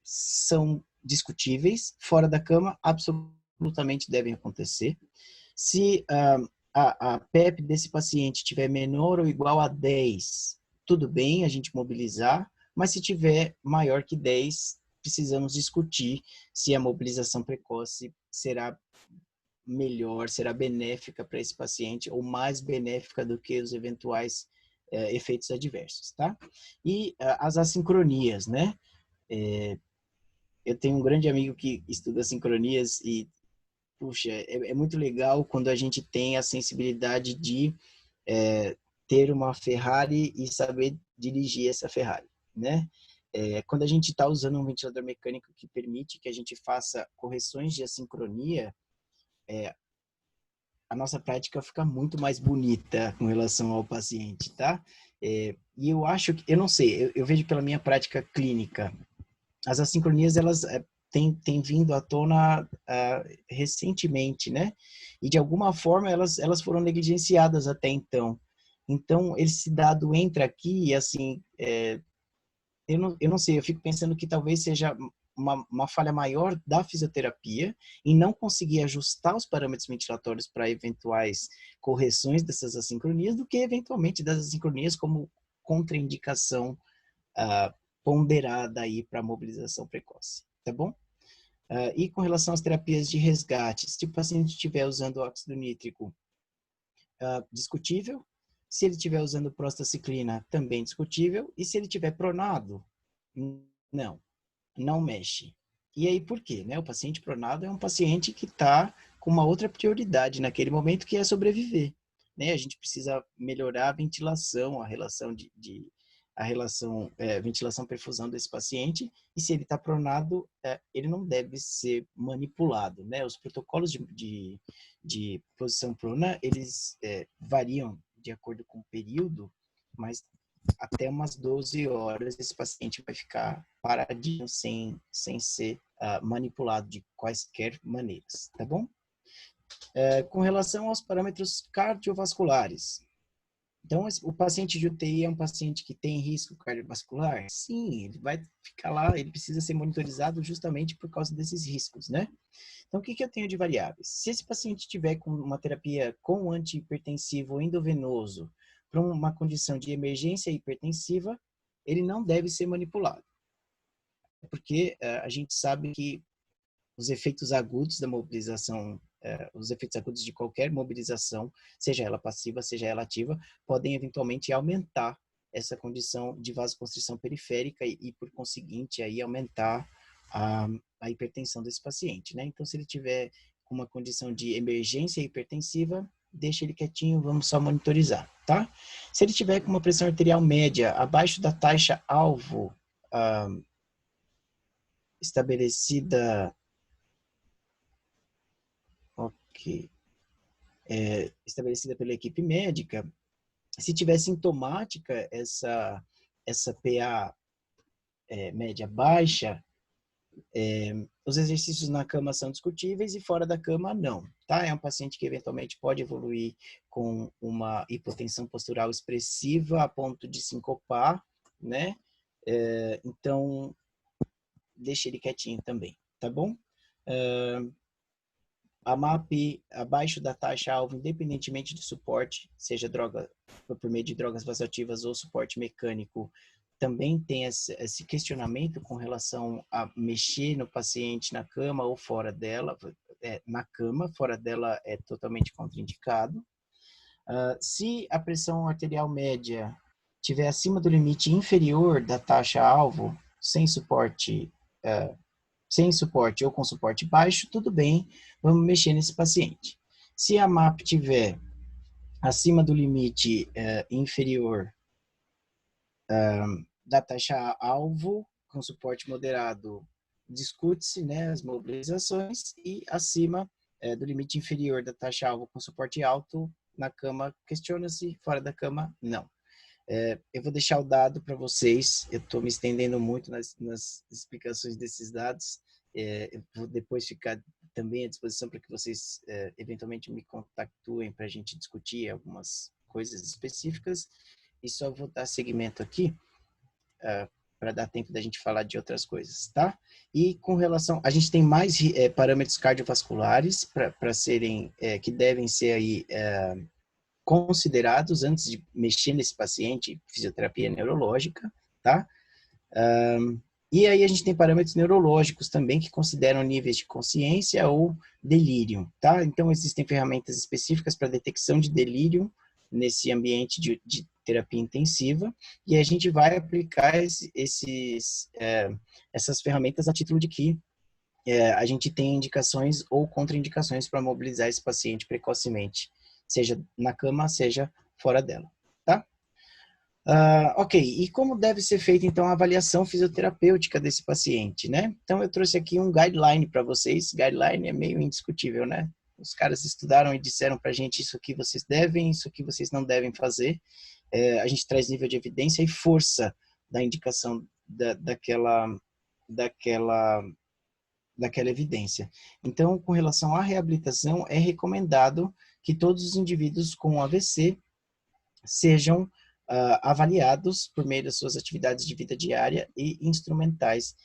são discutíveis, fora da cama absolutamente devem acontecer. Se a PEP desse paciente tiver menor ou igual a 10, tudo bem a gente mobilizar, mas se tiver maior que 10, precisamos discutir se a mobilização precoce será melhor, será benéfica para esse paciente ou mais benéfica do que os eventuais efeitos adversos, tá? E as assincronias, né? Eu tenho um grande amigo que estuda sincronias e, puxa, é muito legal quando a gente tem a sensibilidade de ter uma Ferrari e saber dirigir essa Ferrari, né? Quando a gente está usando um ventilador mecânico que permite que a gente faça correções de assincronia, a nossa prática fica muito mais bonita com relação ao paciente, tá? E eu acho que, eu não sei, eu vejo pela minha prática clínica, as assincronias, elas têm vindo à tona recentemente, né? E de alguma forma elas foram negligenciadas até então. Então, esse dado entra aqui e, assim, eu não sei, eu fico pensando que talvez seja uma falha maior da fisioterapia em não conseguir ajustar os parâmetros ventilatórios para eventuais correções dessas assincronias do que eventualmente das assincronias como contraindicação ponderada aí para mobilização precoce, tá bom? E com relação às terapias de resgate, se o paciente estiver usando óxido nítrico discutível. Se ele estiver usando prostaciclina, também discutível. E se ele estiver pronado, não mexe. E aí por quê? Né? O paciente pronado é um paciente que está com uma outra prioridade naquele momento, que é sobreviver. Né? A gente precisa melhorar a ventilação, a relação ventilação-perfusão desse paciente, e se ele está pronado, ele não deve ser manipulado. Né? Os protocolos de posição prona, eles variam de acordo com o período, mas até umas 12 horas esse paciente vai ficar paradinho sem ser manipulado de quaisquer maneiras, tá bom? Com relação aos parâmetros cardiovasculares, então o paciente de UTI é um paciente que tem risco cardiovascular? Sim, ele vai ficar lá, ele precisa ser monitorizado justamente por causa desses riscos, né? Então, o que eu tenho de variáveis? Se esse paciente tiver com uma terapia com antihipertensivo endovenoso para uma condição de emergência hipertensiva, ele não deve ser manipulado. Porque a gente sabe que os efeitos agudos da mobilização, os efeitos agudos de qualquer mobilização, seja ela passiva, seja ela ativa, podem eventualmente aumentar essa condição de vasoconstrição periférica e por conseguinte, aí aumentar a hipertensão desse paciente, né? Então, se ele tiver uma condição de emergência hipertensiva, deixa ele quietinho, vamos só monitorizar, tá? Se ele tiver com uma pressão arterial média abaixo da taxa alvo estabelecida, estabelecida pela equipe médica, se tiver sintomática essa PA média baixa, os exercícios na cama são discutíveis e fora da cama não, tá? É um paciente que eventualmente pode evoluir com uma hipotensão postural expressiva a ponto de sincopar, né? Então, deixa ele quietinho também, tá bom? A MAP abaixo da taxa-alvo, independentemente do suporte, seja droga por meio de drogas vasoativas ou suporte mecânico, também tem esse questionamento com relação a mexer no paciente na cama ou fora dela. Na cama, fora dela é totalmente contraindicado. Se a pressão arterial média estiver acima do limite inferior da taxa-alvo, sem suporte ou com suporte baixo, tudo bem, vamos mexer nesse paciente. Se a MAP tiver acima do limite inferior da taxa-alvo, com suporte moderado, discute-se, né, as mobilizações, e acima do limite inferior da taxa-alvo com suporte alto, na cama, questiona-se, fora da cama, não. Eu vou deixar o dado para vocês, eu estou me estendendo muito nas explicações desses dados, eu vou depois ficar também à disposição para que vocês eventualmente me contactuem para a gente discutir algumas coisas específicas, e só vou dar seguimento aqui para dar tempo da gente falar de outras coisas, tá? E com relação, a gente tem mais parâmetros cardiovasculares para serem, que devem ser aí considerados antes de mexer nesse paciente, fisioterapia neurológica, tá? E aí a gente tem parâmetros neurológicos também que consideram níveis de consciência ou delírio, tá? Então existem ferramentas específicas para detecção de delírio nesse ambiente de terapia intensiva, e a gente vai aplicar essas ferramentas a título de que a gente tem indicações ou contraindicações para mobilizar esse paciente precocemente, seja na cama, seja fora dela, tá? Ok, e como deve ser feita, então, a avaliação fisioterapêutica desse paciente, né? Então, eu trouxe aqui um guideline para vocês. Guideline é meio indiscutível, né? Os caras estudaram e disseram para a gente isso aqui vocês devem, isso aqui vocês não devem fazer. A gente traz nível de evidência e força da indicação daquela evidência. Então, com relação à reabilitação, é recomendado que todos os indivíduos com AVC sejam avaliados por meio das suas atividades de vida diária e instrumentais.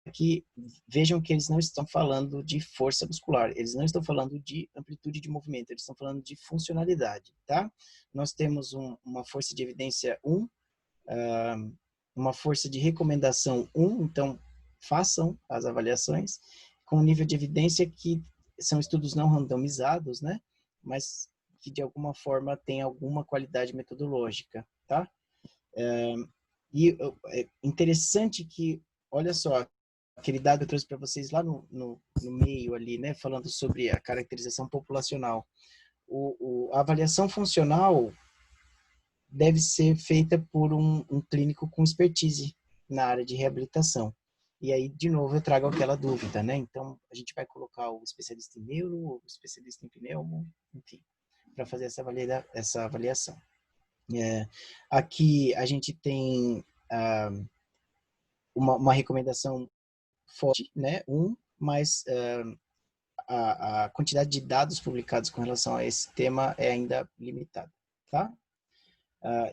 Aqui, vejam que eles não estão falando de força muscular, eles não estão falando de amplitude de movimento, eles estão falando de funcionalidade, tá? Nós temos uma força de evidência 1, uma força de recomendação 1, então façam as avaliações, com nível de evidência que são estudos não randomizados, né? Mas que de alguma forma tem alguma qualidade metodológica, tá? E é interessante que, olha só, aquele dado que eu trouxe para vocês lá no meio ali, né, falando sobre a caracterização populacional. A avaliação funcional deve ser feita por um clínico com expertise na área de reabilitação. E aí, de novo, eu trago aquela dúvida, né? Então, a gente vai colocar o especialista em neuro, o especialista em pneumo, enfim, para fazer essa avaliação. Aqui a gente tem uma recomendação forte, né? Mas a quantidade de dados publicados com relação a esse tema é ainda limitada, tá?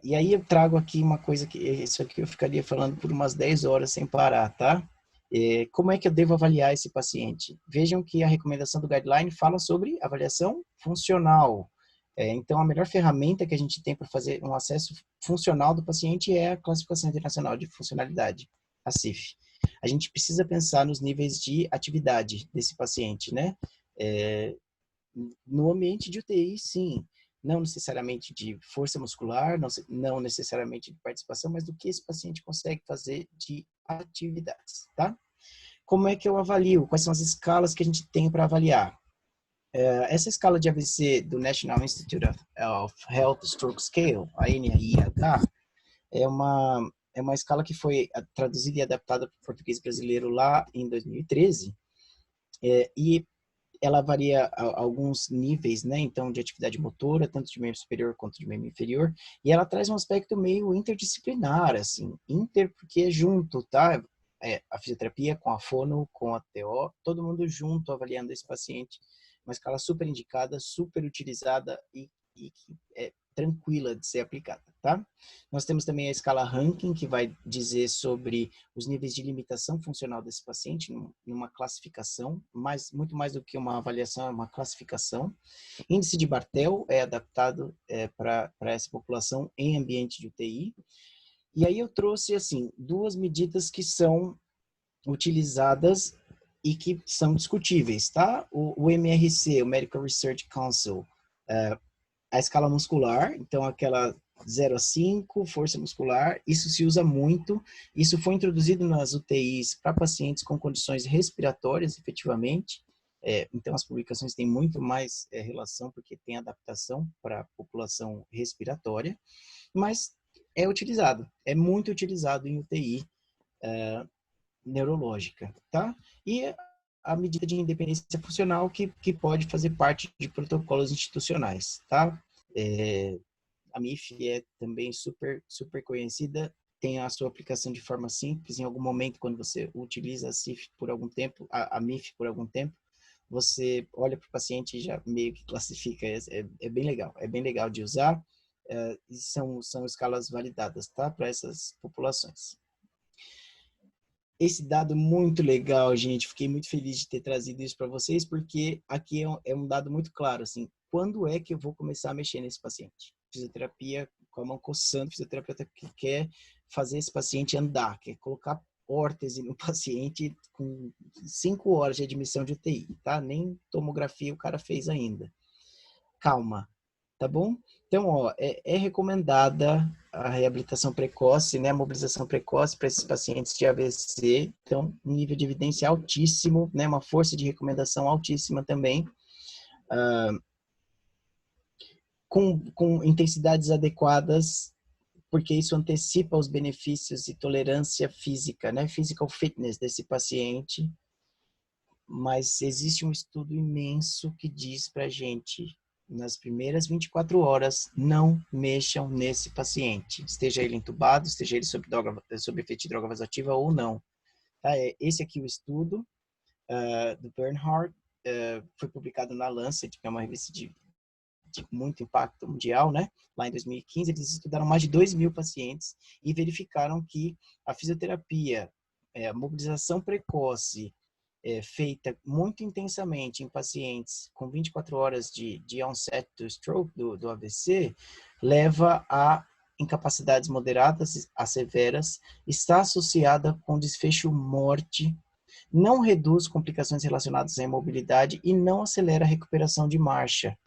E aí eu trago aqui uma coisa que isso aqui eu ficaria falando por umas 10 horas sem parar, tá? Como é que eu devo avaliar esse paciente? Vejam que a recomendação do guideline fala sobre avaliação funcional. Então, a melhor ferramenta que a gente tem para fazer um acesso funcional do paciente é a Classificação Internacional de Funcionalidade, a CIF. A gente precisa pensar nos níveis de atividade desse paciente, né? No ambiente de UTI, sim. Não necessariamente de força muscular, não necessariamente de participação, mas do que esse paciente consegue fazer de atividades, tá? Como é que eu avalio? Quais são as escalas que a gente tem para avaliar? Essa escala de AVC do National Institute of Health Stroke Scale, a NIH, é uma escala que foi traduzida e adaptada para o português brasileiro lá em 2013, e ela varia alguns níveis, né? Então, de atividade motora, tanto de membro superior quanto de membro inferior, e ela traz um aspecto meio interdisciplinar, assim, porque é junto, tá? A fisioterapia com a fono, com a TO, todo mundo junto avaliando esse paciente, uma escala super indicada, super utilizada e que é tranquila de ser aplicada, tá? Nós temos também a escala ranking, que vai dizer sobre os níveis de limitação funcional desse paciente, numa classificação, muito mais do que uma avaliação, é uma classificação. Índice de Bartel é adaptado para essa população em ambiente de UTI. E aí eu trouxe, assim, duas medidas que são utilizadas e que são discutíveis, tá? O MRC, o Medical Research Council, a escala muscular, então aquela 0 a 5, força muscular, isso se usa muito, isso foi introduzido nas UTIs para pacientes com condições respiratórias, efetivamente, então as publicações têm muito mais relação, porque tem adaptação para a população respiratória, mas é utilizado, é muito utilizado em UTI neurológica, tá? E a medida de independência funcional que pode fazer parte de protocolos institucionais, tá? A MIF é também super conhecida, tem a sua aplicação de forma simples. Em algum momento, quando você utiliza a CIF por algum tempo, a MIF por algum tempo, você olha para o paciente e já meio que classifica. É bem legal de usar. E são escalas validadas, tá? Para essas populações. Esse dado muito legal, gente, fiquei muito feliz de ter trazido isso para vocês, porque aqui é um dado muito claro, assim, quando é que eu vou começar a mexer nesse paciente? Fisioterapia com a mão coçando, fisioterapeuta que quer fazer esse paciente andar, quer colocar órtese no paciente com 5 horas de admissão de UTI, tá? Nem tomografia o cara fez ainda. Calma, tá bom? Então, ó, é recomendada a reabilitação precoce, né, a mobilização precoce para esses pacientes de AVC. Então, um nível de evidência altíssimo, né, uma força de recomendação altíssima também, com intensidades adequadas, porque isso antecipa os benefícios e tolerância física, né, physical fitness desse paciente. Mas existe um estudo imenso que diz para a gente, nas primeiras 24 horas, não mexam nesse paciente. Esteja ele entubado, esteja ele sob efeito de droga vasoativa ou não. Tá? Esse aqui é o estudo do Bernhardt, foi publicado na Lancet, que é uma revista de muito impacto mundial, né? Lá em 2015, eles estudaram mais de 2.000 pacientes e verificaram que a fisioterapia, a mobilização precoce, feita muito intensamente em pacientes com 24 horas de onset do stroke, do AVC, leva a incapacidades moderadas a severas, está associada com desfecho morte, não reduz complicações relacionadas à imobilidade e não acelera a recuperação de marcha.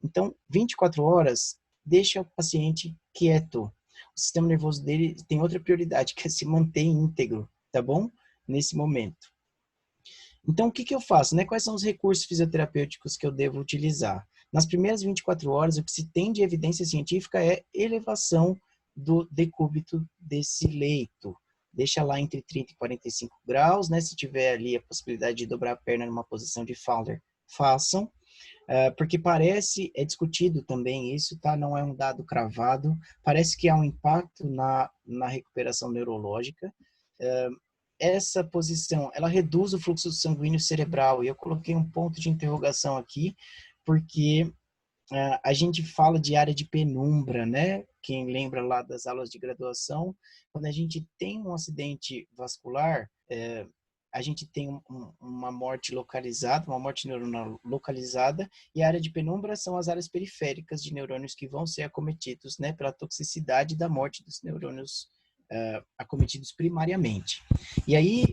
Então, 24 horas, deixa o paciente quieto. O sistema nervoso dele tem outra prioridade, que é se manter íntegro, tá bom? Nesse momento. Então, o que que eu faço, né? Quais são os recursos fisioterapêuticos que eu devo utilizar? Nas primeiras 24 horas, o que se tem de evidência científica é elevação do decúbito desse leito. Deixa lá entre 30 e 45 graus, né? Se tiver ali a possibilidade de dobrar a perna numa posição de Fowler, façam. Porque parece, é discutido também isso, tá? Não é um dado cravado, parece que há um impacto na recuperação neurológica. Essa posição, ela reduz o fluxo sanguíneo cerebral, e eu coloquei um ponto de interrogação aqui, porque a gente fala de área de penumbra, né? Quem lembra lá das aulas de graduação, quando a gente tem um acidente vascular, a gente tem uma morte localizada, uma morte neuronal localizada, e a área de penumbra são as áreas periféricas de neurônios que vão ser acometidos, né, pela toxicidade da morte dos neurônios acometidos primariamente. E aí,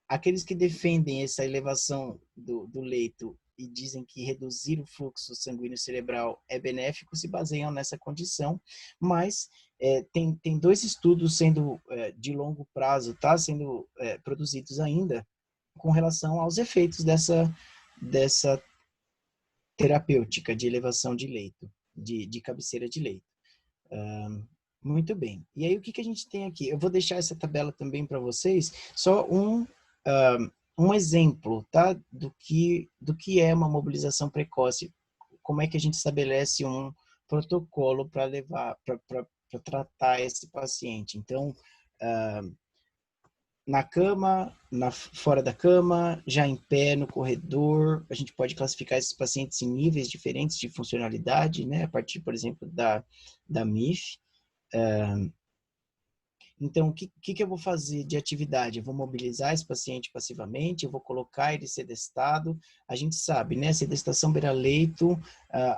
aqueles que defendem essa elevação do leito e dizem que reduzir o fluxo sanguíneo cerebral é benéfico, se baseiam nessa condição, mas tem dois estudos sendo de longo prazo, tá, sendo produzidos ainda, com relação aos efeitos dessa terapêutica de elevação de leito, de cabeceira de leito. Muito bem. E aí, o que que a gente tem aqui? Eu vou deixar essa tabela também para vocês, só um exemplo, tá? Do que é uma mobilização precoce. Como é que a gente estabelece um protocolo para tratar esse paciente. Então, na cama, fora da cama, já em pé, no corredor, a gente pode classificar esses pacientes em níveis diferentes de funcionalidade, né? A partir, por exemplo, da MIF. Então, o que eu vou fazer de atividade? Eu vou mobilizar esse paciente passivamente, eu vou colocar ele sedestado. A gente sabe, né? Sedestação beira-leito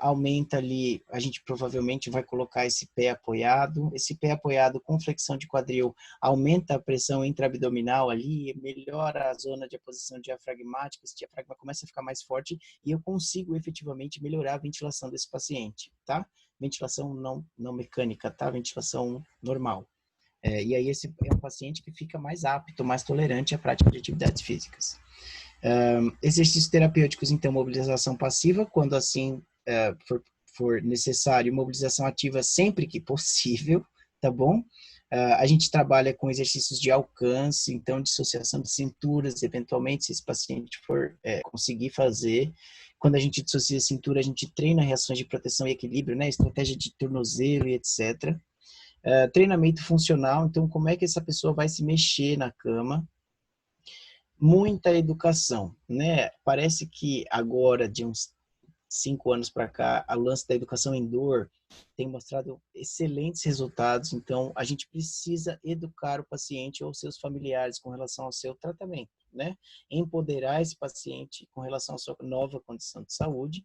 aumenta ali, a gente provavelmente vai colocar esse pé apoiado. Esse pé apoiado com flexão de quadril aumenta a pressão intraabdominal ali, melhora a zona de posição diafragmática, esse diafragma começa a ficar mais forte e eu consigo efetivamente melhorar a ventilação desse paciente, tá? Ventilação não mecânica, tá? Ventilação normal. E aí esse é um paciente que fica mais apto, mais tolerante à prática de atividades físicas. Exercícios terapêuticos, então, mobilização passiva, quando assim for necessário, mobilização ativa sempre que possível, tá bom? A gente trabalha com exercícios de alcance, então, dissociação de cinturas, eventualmente, se esse paciente for conseguir fazer. Quando a gente dissocia a cintura, a gente treina reações de proteção e equilíbrio, né? Estratégia de tornozelo e etc. Treinamento funcional, então como é que essa pessoa vai se mexer na cama. Muita educação, né? Parece que agora, de uns 5 anos para cá, a lance da educação em dor tem mostrado excelentes resultados, então a gente precisa educar o paciente ou seus familiares com relação ao seu tratamento, né? Empoderar esse paciente com relação à sua nova condição de saúde,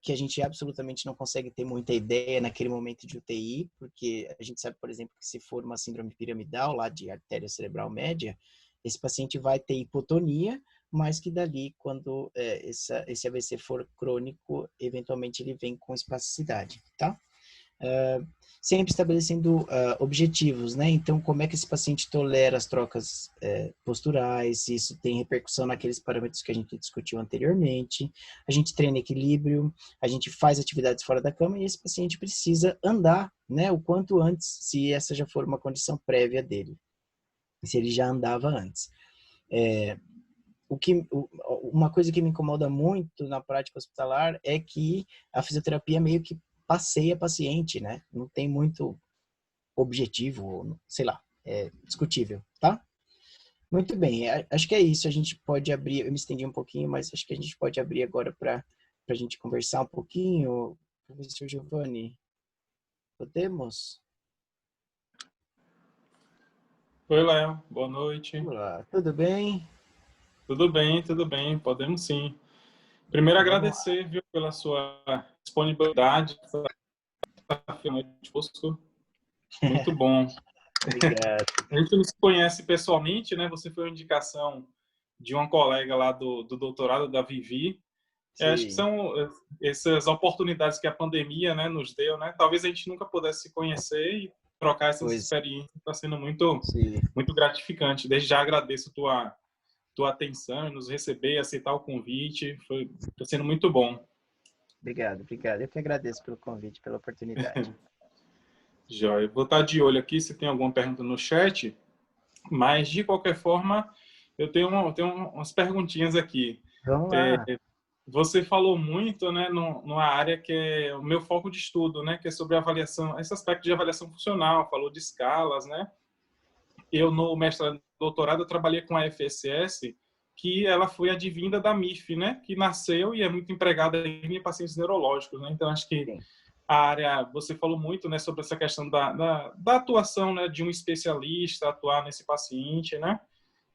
que a gente absolutamente não consegue ter muita ideia naquele momento de UTI, porque a gente sabe, por exemplo, que se for uma síndrome piramidal, lá de artéria cerebral média, esse paciente vai ter hipotonia, mas que dali, quando esse AVC for crônico, eventualmente ele vem com espasticidade, tá? Sempre estabelecendo objetivos, né? Então, como é que esse paciente tolera as trocas posturais, se isso tem repercussão naqueles parâmetros que a gente discutiu anteriormente. A gente treina equilíbrio, a gente faz atividades fora da cama e esse paciente precisa andar, né? O quanto antes, se essa já for uma condição prévia dele, se ele já andava antes. Uma coisa que me incomoda muito na prática hospitalar é que a fisioterapia meio que passeia paciente, né? Não tem muito objetivo, sei lá, é discutível, tá? Muito bem, acho que é isso. A gente pode abrir, eu me estendi um pouquinho, mas acho que a gente pode abrir agora para a gente conversar um pouquinho. Professor Giovanni, podemos? Oi, Léo. Boa noite. Olá, tudo bem? Tudo bem. Podemos sim. Primeiro, agradecer, viu, pela sua disponibilidade conosco. Muito bom. Obrigado. A gente não se conhece pessoalmente, né? Você foi uma indicação de uma colega lá do doutorado da Vivi. Acho que Sim. são essas oportunidades que a pandemia, né, nos deu, né? Talvez a gente nunca pudesse se conhecer e trocar essas Pois, experiências. Está sendo muito, sim. muito gratificante. Desde já agradeço tua atenção em nos receber, aceitar o convite. Está sendo muito bom. Obrigado, obrigado. Eu que agradeço pelo convite, pela oportunidade. Joia. Vou estar de olho aqui se tem alguma pergunta no chat, mas de qualquer forma, eu tenho umas perguntinhas aqui. Vamos lá. Você falou muito, né, numa área que é o meu foco de estudo, né, que é sobre avaliação, esse aspecto de avaliação funcional, falou de escalas, né? Eu, no mestrado e doutorado, eu trabalhei com a FSS, que ela foi advinda da MIF, né, que nasceu e é muito empregada em pacientes neurológicos, né? Então, acho que Sim. a área, você falou muito, né, sobre essa questão da atuação, né, de um especialista atuar nesse paciente, né?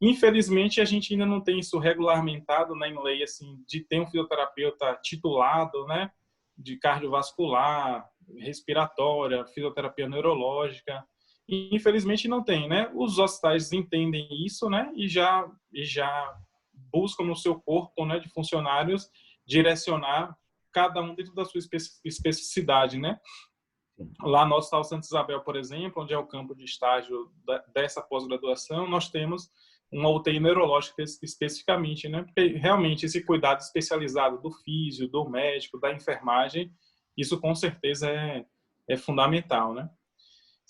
Infelizmente, a gente ainda não tem isso regulamentado, né, em lei, assim, de ter um fisioterapeuta titulado, né, de cardiovascular, respiratória, fisioterapia neurológica. E, infelizmente, não tem, né? Os hospitais entendem isso, né, e já buscam no seu corpo, né, de funcionários direcionar cada um dentro da sua especificidade, né? Lá no Hospital Santa Isabel, por exemplo, onde é o campo de estágio dessa pós-graduação, nós temos uma UTI neurológica especificamente, né? Porque realmente esse cuidado especializado do físio, do médico, da enfermagem, isso com certeza é fundamental, né?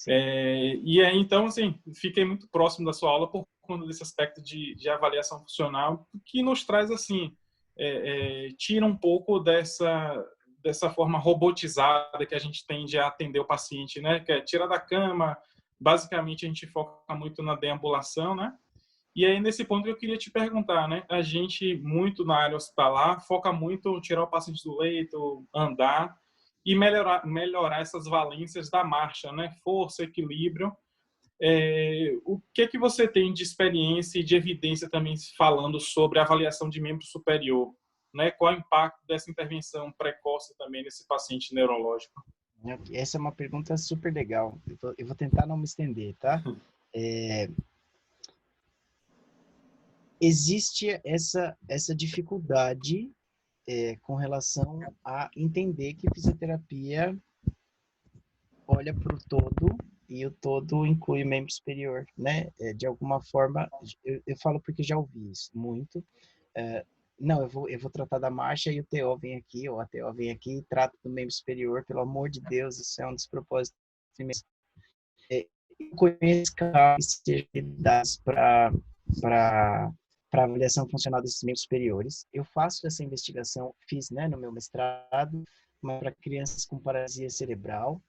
E aí, então, assim, fiquei muito próximo da sua aula por conta desse aspecto de avaliação funcional, que nos traz, assim, tira um pouco dessa forma robotizada que a gente tende a atender o paciente, né? Que é tirar da cama, basicamente a gente foca muito na deambulação, né? E aí, nesse ponto, eu queria te perguntar, né? A gente, muito na área hospitalar, foca muito em tirar o paciente do leito, andar e melhorar essas valências da marcha, né? Força, equilíbrio. O que você tem de experiência e de evidência também falando sobre a avaliação de membro superior? Né? Qual é o impacto dessa intervenção precoce também nesse paciente neurológico? Essa é uma pergunta super legal. Eu vou tentar não me estender, tá? Existe essa dificuldade com relação a entender que fisioterapia olha para o todo e o todo inclui o membro superior, né? De alguma forma, eu falo porque já ouvi isso muito. Não, eu vou tratar da marcha e o TO vem aqui, ou a TO vem aqui e trata do membro superior, pelo amor de Deus, isso é um despropósito imenso. Eu conheço casos para avaliação funcional desses membros superiores. Eu faço essa investigação, fiz, né, no meu mestrado, para crianças com paralisia cerebral.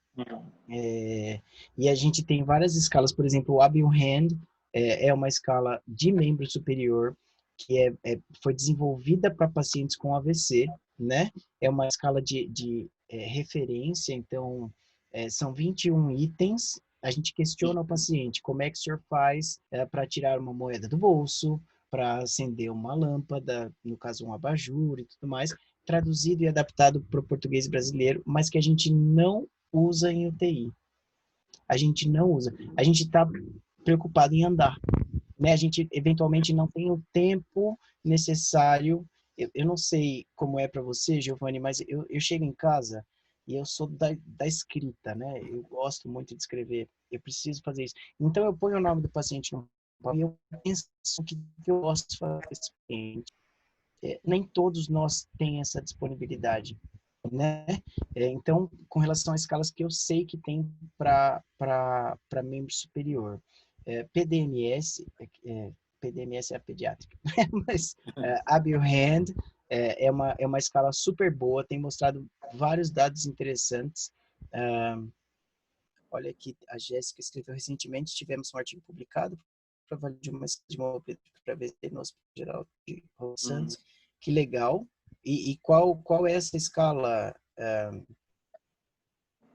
E a gente tem várias escalas, por exemplo, o Abiel Hand é uma escala de membro superior que foi desenvolvida para pacientes com AVC, né? É uma escala de referência, então são 21 itens. A gente questiona o paciente como é que o senhor faz para tirar uma moeda do bolso, para acender uma lâmpada, no caso um abajur e tudo mais, traduzido e adaptado para o português brasileiro, mas que a gente não usa em UTI. A gente não usa. A gente está preocupado em andar. Né? A gente, eventualmente, não tem o tempo necessário. Eu não sei como é para você, Giovanni, mas eu chego em casa e eu sou da escrita, né? Eu gosto muito de escrever. Eu preciso fazer isso. Então, eu ponho o nome do paciente no papel e eu penso o que eu posso fazer com esse paciente. Nem todos nós têm essa disponibilidade, né? Então, com relação às escalas que eu sei que tem para membro superior, PDMS, PDMS é a pediátrica, mas Abiel Hand é uma escala super boa, tem mostrado vários dados interessantes. Olha aqui, a Jéssica escreveu recentemente, tivemos um artigo publicado de uma para ver no Hospital Geral de Santos. Que legal. E qual é essa escala,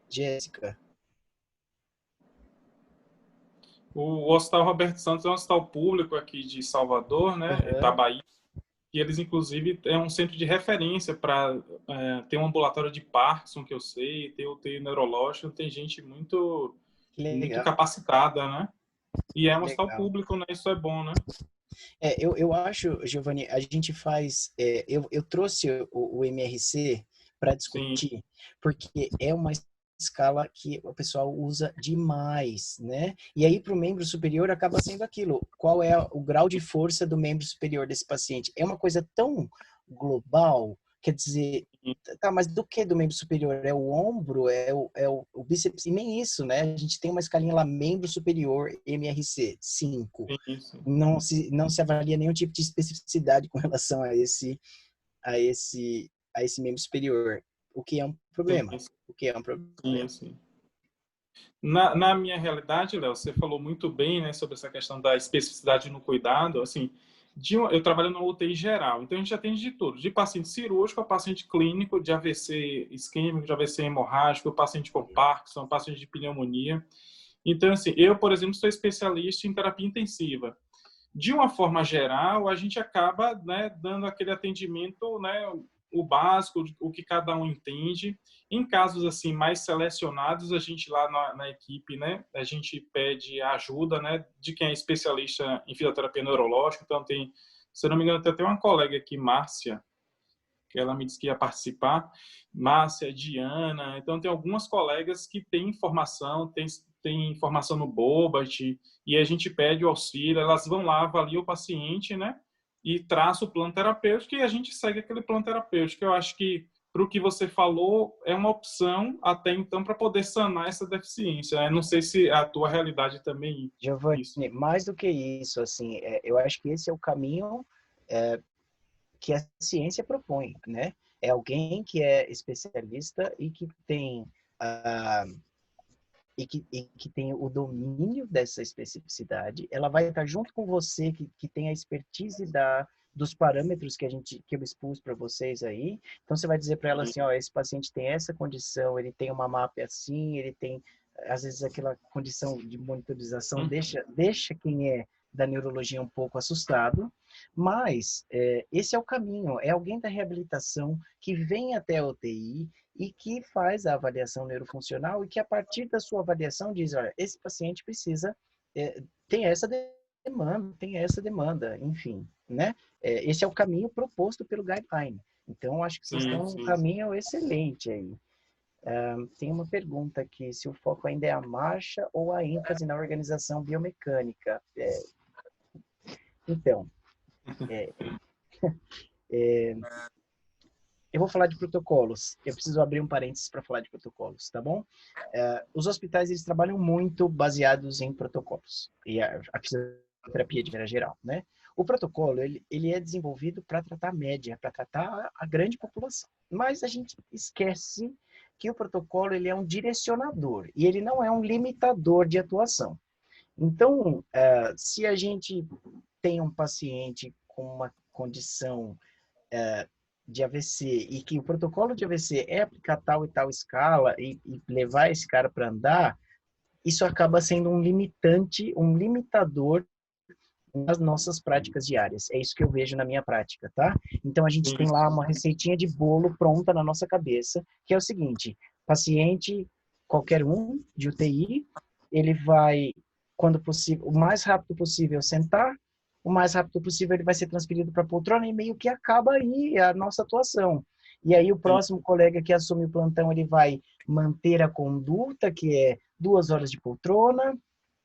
Jéssica? O Hospital Roberto Santos é um hospital público aqui de Salvador, né, da Bahia, e eles, inclusive, é um centro de referência para ter um ambulatório de Parkinson, que eu sei, ter UTI neurológico, tem gente muito capacitada, né? E é um hospital público, né? Isso é bom, né? Eu acho, Giovanni, a gente faz. Eu trouxe o MRC para Sim, discutir, porque é uma escala que o pessoal usa demais, né? E aí, para o membro superior, acaba sendo aquilo: qual é o grau de força do membro superior desse paciente? É uma coisa tão global, quer dizer. Tá, mas do que do membro superior? É o ombro? O bíceps? E nem isso, né? A gente tem uma escalinha lá, membro superior, MRC 5. sim, sim. Não se avalia nenhum tipo de especificidade com relação a esse, a esse membro superior, o que é um Sim, problema. O que é um sim, problema. sim. Na minha realidade, Léo, você falou muito bem, né, sobre essa questão da especificidade no cuidado. Assim, eu trabalho na UTI geral, então a gente atende de tudo, de paciente cirúrgico a paciente clínico, de AVC isquêmico, de AVC hemorrágico, paciente com Parkinson, paciente de pneumonia. Então, assim, eu, por exemplo, sou especialista em terapia intensiva. De uma forma geral, a gente acaba, né, dando aquele atendimento, né, o básico, o que cada um entende. Em casos assim mais selecionados, a gente lá na equipe, né, a gente pede a ajuda, né, de quem é especialista em fisioterapia neurológica. Então tem, se eu não me engano, tem até uma colega aqui, Márcia, que ela me disse que ia participar, Márcia, Diana. Então tem algumas colegas que têm informação, tem informação no Bobat, e a gente pede o auxílio, elas vão lá, avaliam o paciente, né? E traça o plano terapêutico e a gente segue aquele plano terapêutico. Eu acho que, para o que você falou, é uma opção até então para poder sanar essa deficiência. Eu não sei se a tua realidade também é Giovanni, isso. mais do que isso, assim, eu acho que esse é o caminho que a ciência propõe, né? É alguém que é especialista e que tem e que tem o domínio dessa especificidade, ela vai estar junto com você, que tem a expertise dos parâmetros que eu expus para vocês aí. Então, você vai dizer para ela assim, ó, esse paciente tem essa condição, ele tem uma MAP assim, ele tem, às vezes, aquela condição de monitorização, deixa quem é da neurologia um pouco assustado, mas esse é o caminho, é alguém da reabilitação que vem até a UTI, e que faz a avaliação neurofuncional e que a partir da sua avaliação diz, olha, esse paciente precisa, tem essa demanda, enfim, né? Esse é o caminho proposto pelo guideline. Então, acho que vocês Sim, estão num sim. caminho excelente aí. Tem uma pergunta aqui, se o foco ainda é a marcha ou a ênfase na organização biomecânica. Então, é, eu vou falar de protocolos. Eu preciso abrir um parênteses para falar de protocolos, tá bom? Os hospitais, eles trabalham muito baseados em protocolos. E a fisioterapia de maneira geral, né? O protocolo, ele é desenvolvido para tratar a média, para tratar a grande população. Mas a gente esquece que o protocolo, ele é um direcionador. E ele não é um limitador de atuação. Então, se a gente tem um paciente com uma condição de AVC e que o protocolo de AVC é aplicar tal e tal escala e levar esse cara para andar, isso acaba sendo um limitante, um limitador nas nossas práticas diárias. É isso que eu vejo na minha prática, tá? Então a gente tem lá uma receitinha de bolo pronta na nossa cabeça, que é o seguinte: paciente qualquer um de UTI, ele vai, quando possível, o mais rápido possível sentar, o mais rápido possível ele vai ser transferido para a poltrona e meio que acaba aí a nossa atuação. E aí o próximo colega que assume o plantão, ele vai manter a conduta, que é 2 horas de poltrona,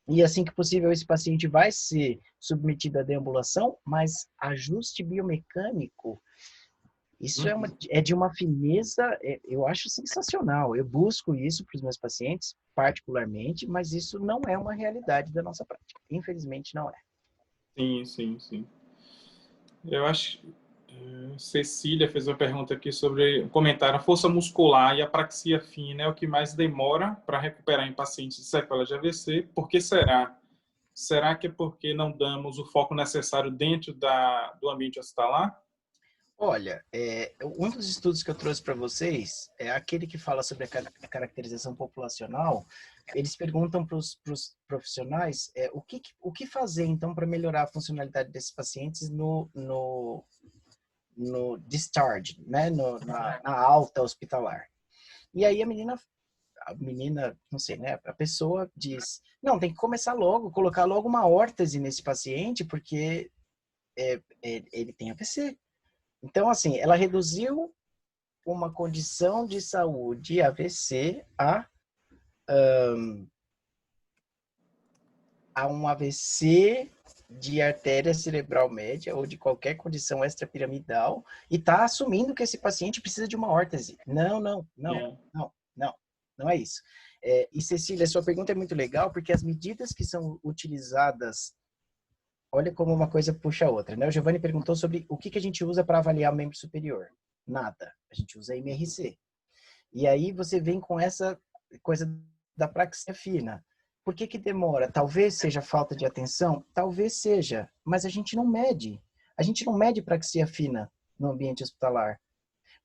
e assim que possível esse paciente vai ser submetido à deambulação, mas ajuste biomecânico, isso é de uma fineza, eu acho sensacional. Eu busco isso para os meus pacientes, particularmente, mas isso não é uma realidade da nossa prática. Infelizmente, não é. Sim, sim, sim. Eu acho. Cecília fez uma pergunta aqui sobre um comentário: a força muscular e a praxia fina é o que mais demora para recuperar em pacientes de sequela de AVC. Por que será? Será que é porque não damos o foco necessário dentro do ambiente hospitalar? Olha, um dos estudos que eu trouxe para vocês é aquele que fala sobre a caracterização populacional. Eles perguntam para os profissionais o que fazer, então, para melhorar a funcionalidade desses pacientes no discharge, né? Na alta hospitalar. E aí a menina, não sei, né? A pessoa diz, não, tem que começar logo, colocar logo uma órtese nesse paciente, porque ele tem AVC. Então, assim, ela reduziu uma condição de saúde AVC a um AVC de artéria cerebral média ou de qualquer condição extrapiramidal e está assumindo que esse paciente precisa de uma órtese. Não é isso. E Cecília, sua pergunta é muito legal porque as medidas que são utilizadas, olha como uma coisa puxa a outra, né? O Giovanni perguntou sobre o que a gente usa para avaliar o membro superior. Nada. A gente usa MRC. E aí você vem com essa coisa da praxia fina. Por que demora? Talvez seja falta de atenção? Talvez seja, mas a gente não mede. A gente não mede praxia fina no ambiente hospitalar.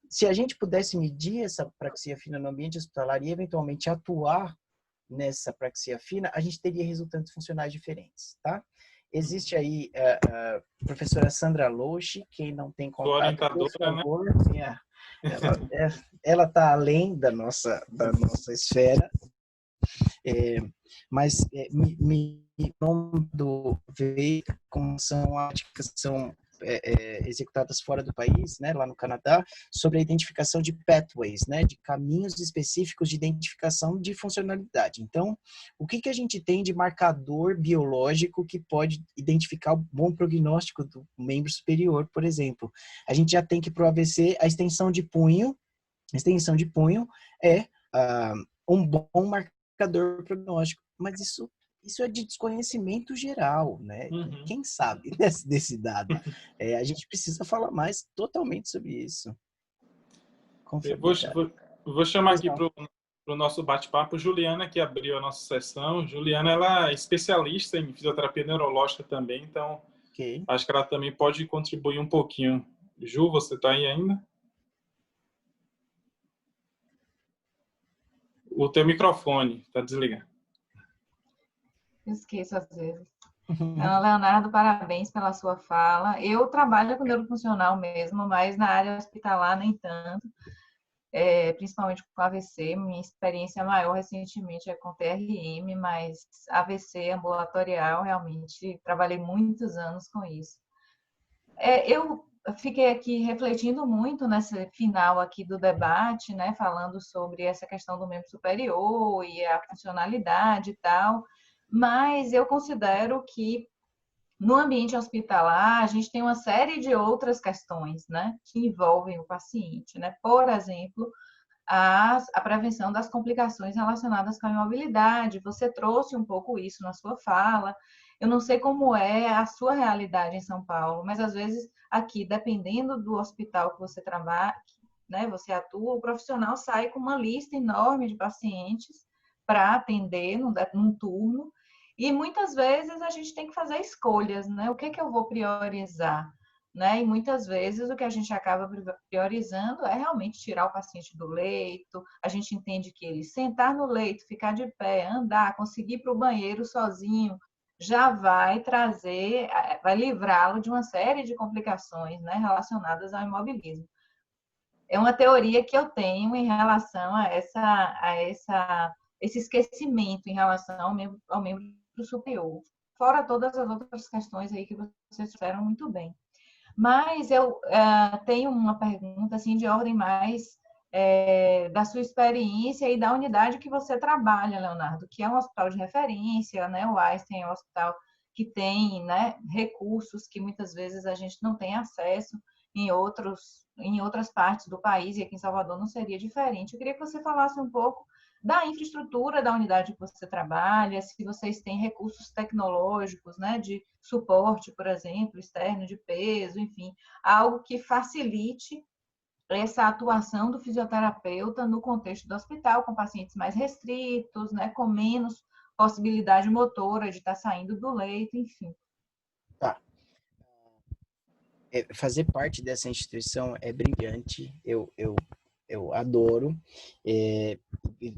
Se a gente pudesse medir essa praxia fina no ambiente hospitalar e eventualmente atuar nessa praxia fina, a gente teria resultantes funcionais diferentes, tá? Existe aí a professora Sandra Loche, quem não tem contato, por favor, né? Ela está além da nossa esfera, mas me veio com são práticas que são executadas fora do país, né, lá no Canadá, sobre a identificação de pathways, né, de caminhos específicos de identificação de funcionalidade. Então, o que a gente tem de marcador biológico que pode identificar o bom prognóstico do membro superior, por exemplo? A gente já tem que para o AVC a extensão de punho é um bom marcador prognóstico, mas isso é de desconhecimento geral, né? Uhum. Quem sabe desse dado? A gente precisa falar mais totalmente sobre isso. Vou chamar aqui para o nosso bate-papo Juliana, que abriu a nossa sessão. Juliana, ela é especialista em fisioterapia neurológica também, então acho que ela também pode contribuir um pouquinho. Ju, você está aí ainda? O teu microfone está desligado. Esqueço às vezes. Então, Leonardo, parabéns pela sua fala. Eu trabalho com neurofuncional mesmo, mas na área hospitalar nem tanto, principalmente com AVC. Minha experiência maior recentemente é com TRM, mas AVC ambulatorial, realmente, trabalhei muitos anos com isso. Eu fiquei aqui refletindo muito nesse final aqui do debate, né, falando sobre essa questão do membro superior e a funcionalidade e tal, mas eu considero que no ambiente hospitalar a gente tem uma série de outras questões, né, que envolvem o paciente, né? Por exemplo, a prevenção das complicações relacionadas com a imobilidade. Você trouxe um pouco isso na sua fala. Eu não sei como é a sua realidade em São Paulo, mas às vezes aqui, dependendo do hospital que você trabalha, né, você atua, o profissional sai com uma lista enorme de pacientes para atender num turno, e muitas vezes a gente tem que fazer escolhas, né? O que eu vou priorizar? Né? E muitas vezes o que a gente acaba priorizando é realmente tirar o paciente do leito. A gente entende que ele sentar no leito, ficar de pé, andar, conseguir ir para o banheiro sozinho, já vai vai livrá-lo de uma série de complicações, né, relacionadas ao imobilismo. É uma teoria que eu tenho em relação a esse esquecimento em relação ao membro superior, fora todas as outras questões aí que vocês fizeram muito bem. Mas eu tenho uma pergunta assim, de ordem mais da sua experiência e da unidade que você trabalha, Leonardo, que é um hospital de referência, né? O Einstein é um hospital que tem, né, recursos que muitas vezes a gente não tem acesso em outras partes do país, e aqui em Salvador não seria diferente. Eu queria que você falasse um pouco da infraestrutura da unidade que você trabalha, se vocês têm recursos tecnológicos, né, de suporte, por exemplo, externo de peso, enfim, algo que facilite essa atuação do fisioterapeuta no contexto do hospital, com pacientes mais restritos, né, com menos possibilidade motora de estar saindo do leito, enfim. Tá. Fazer parte dessa instituição é brilhante, eu adoro.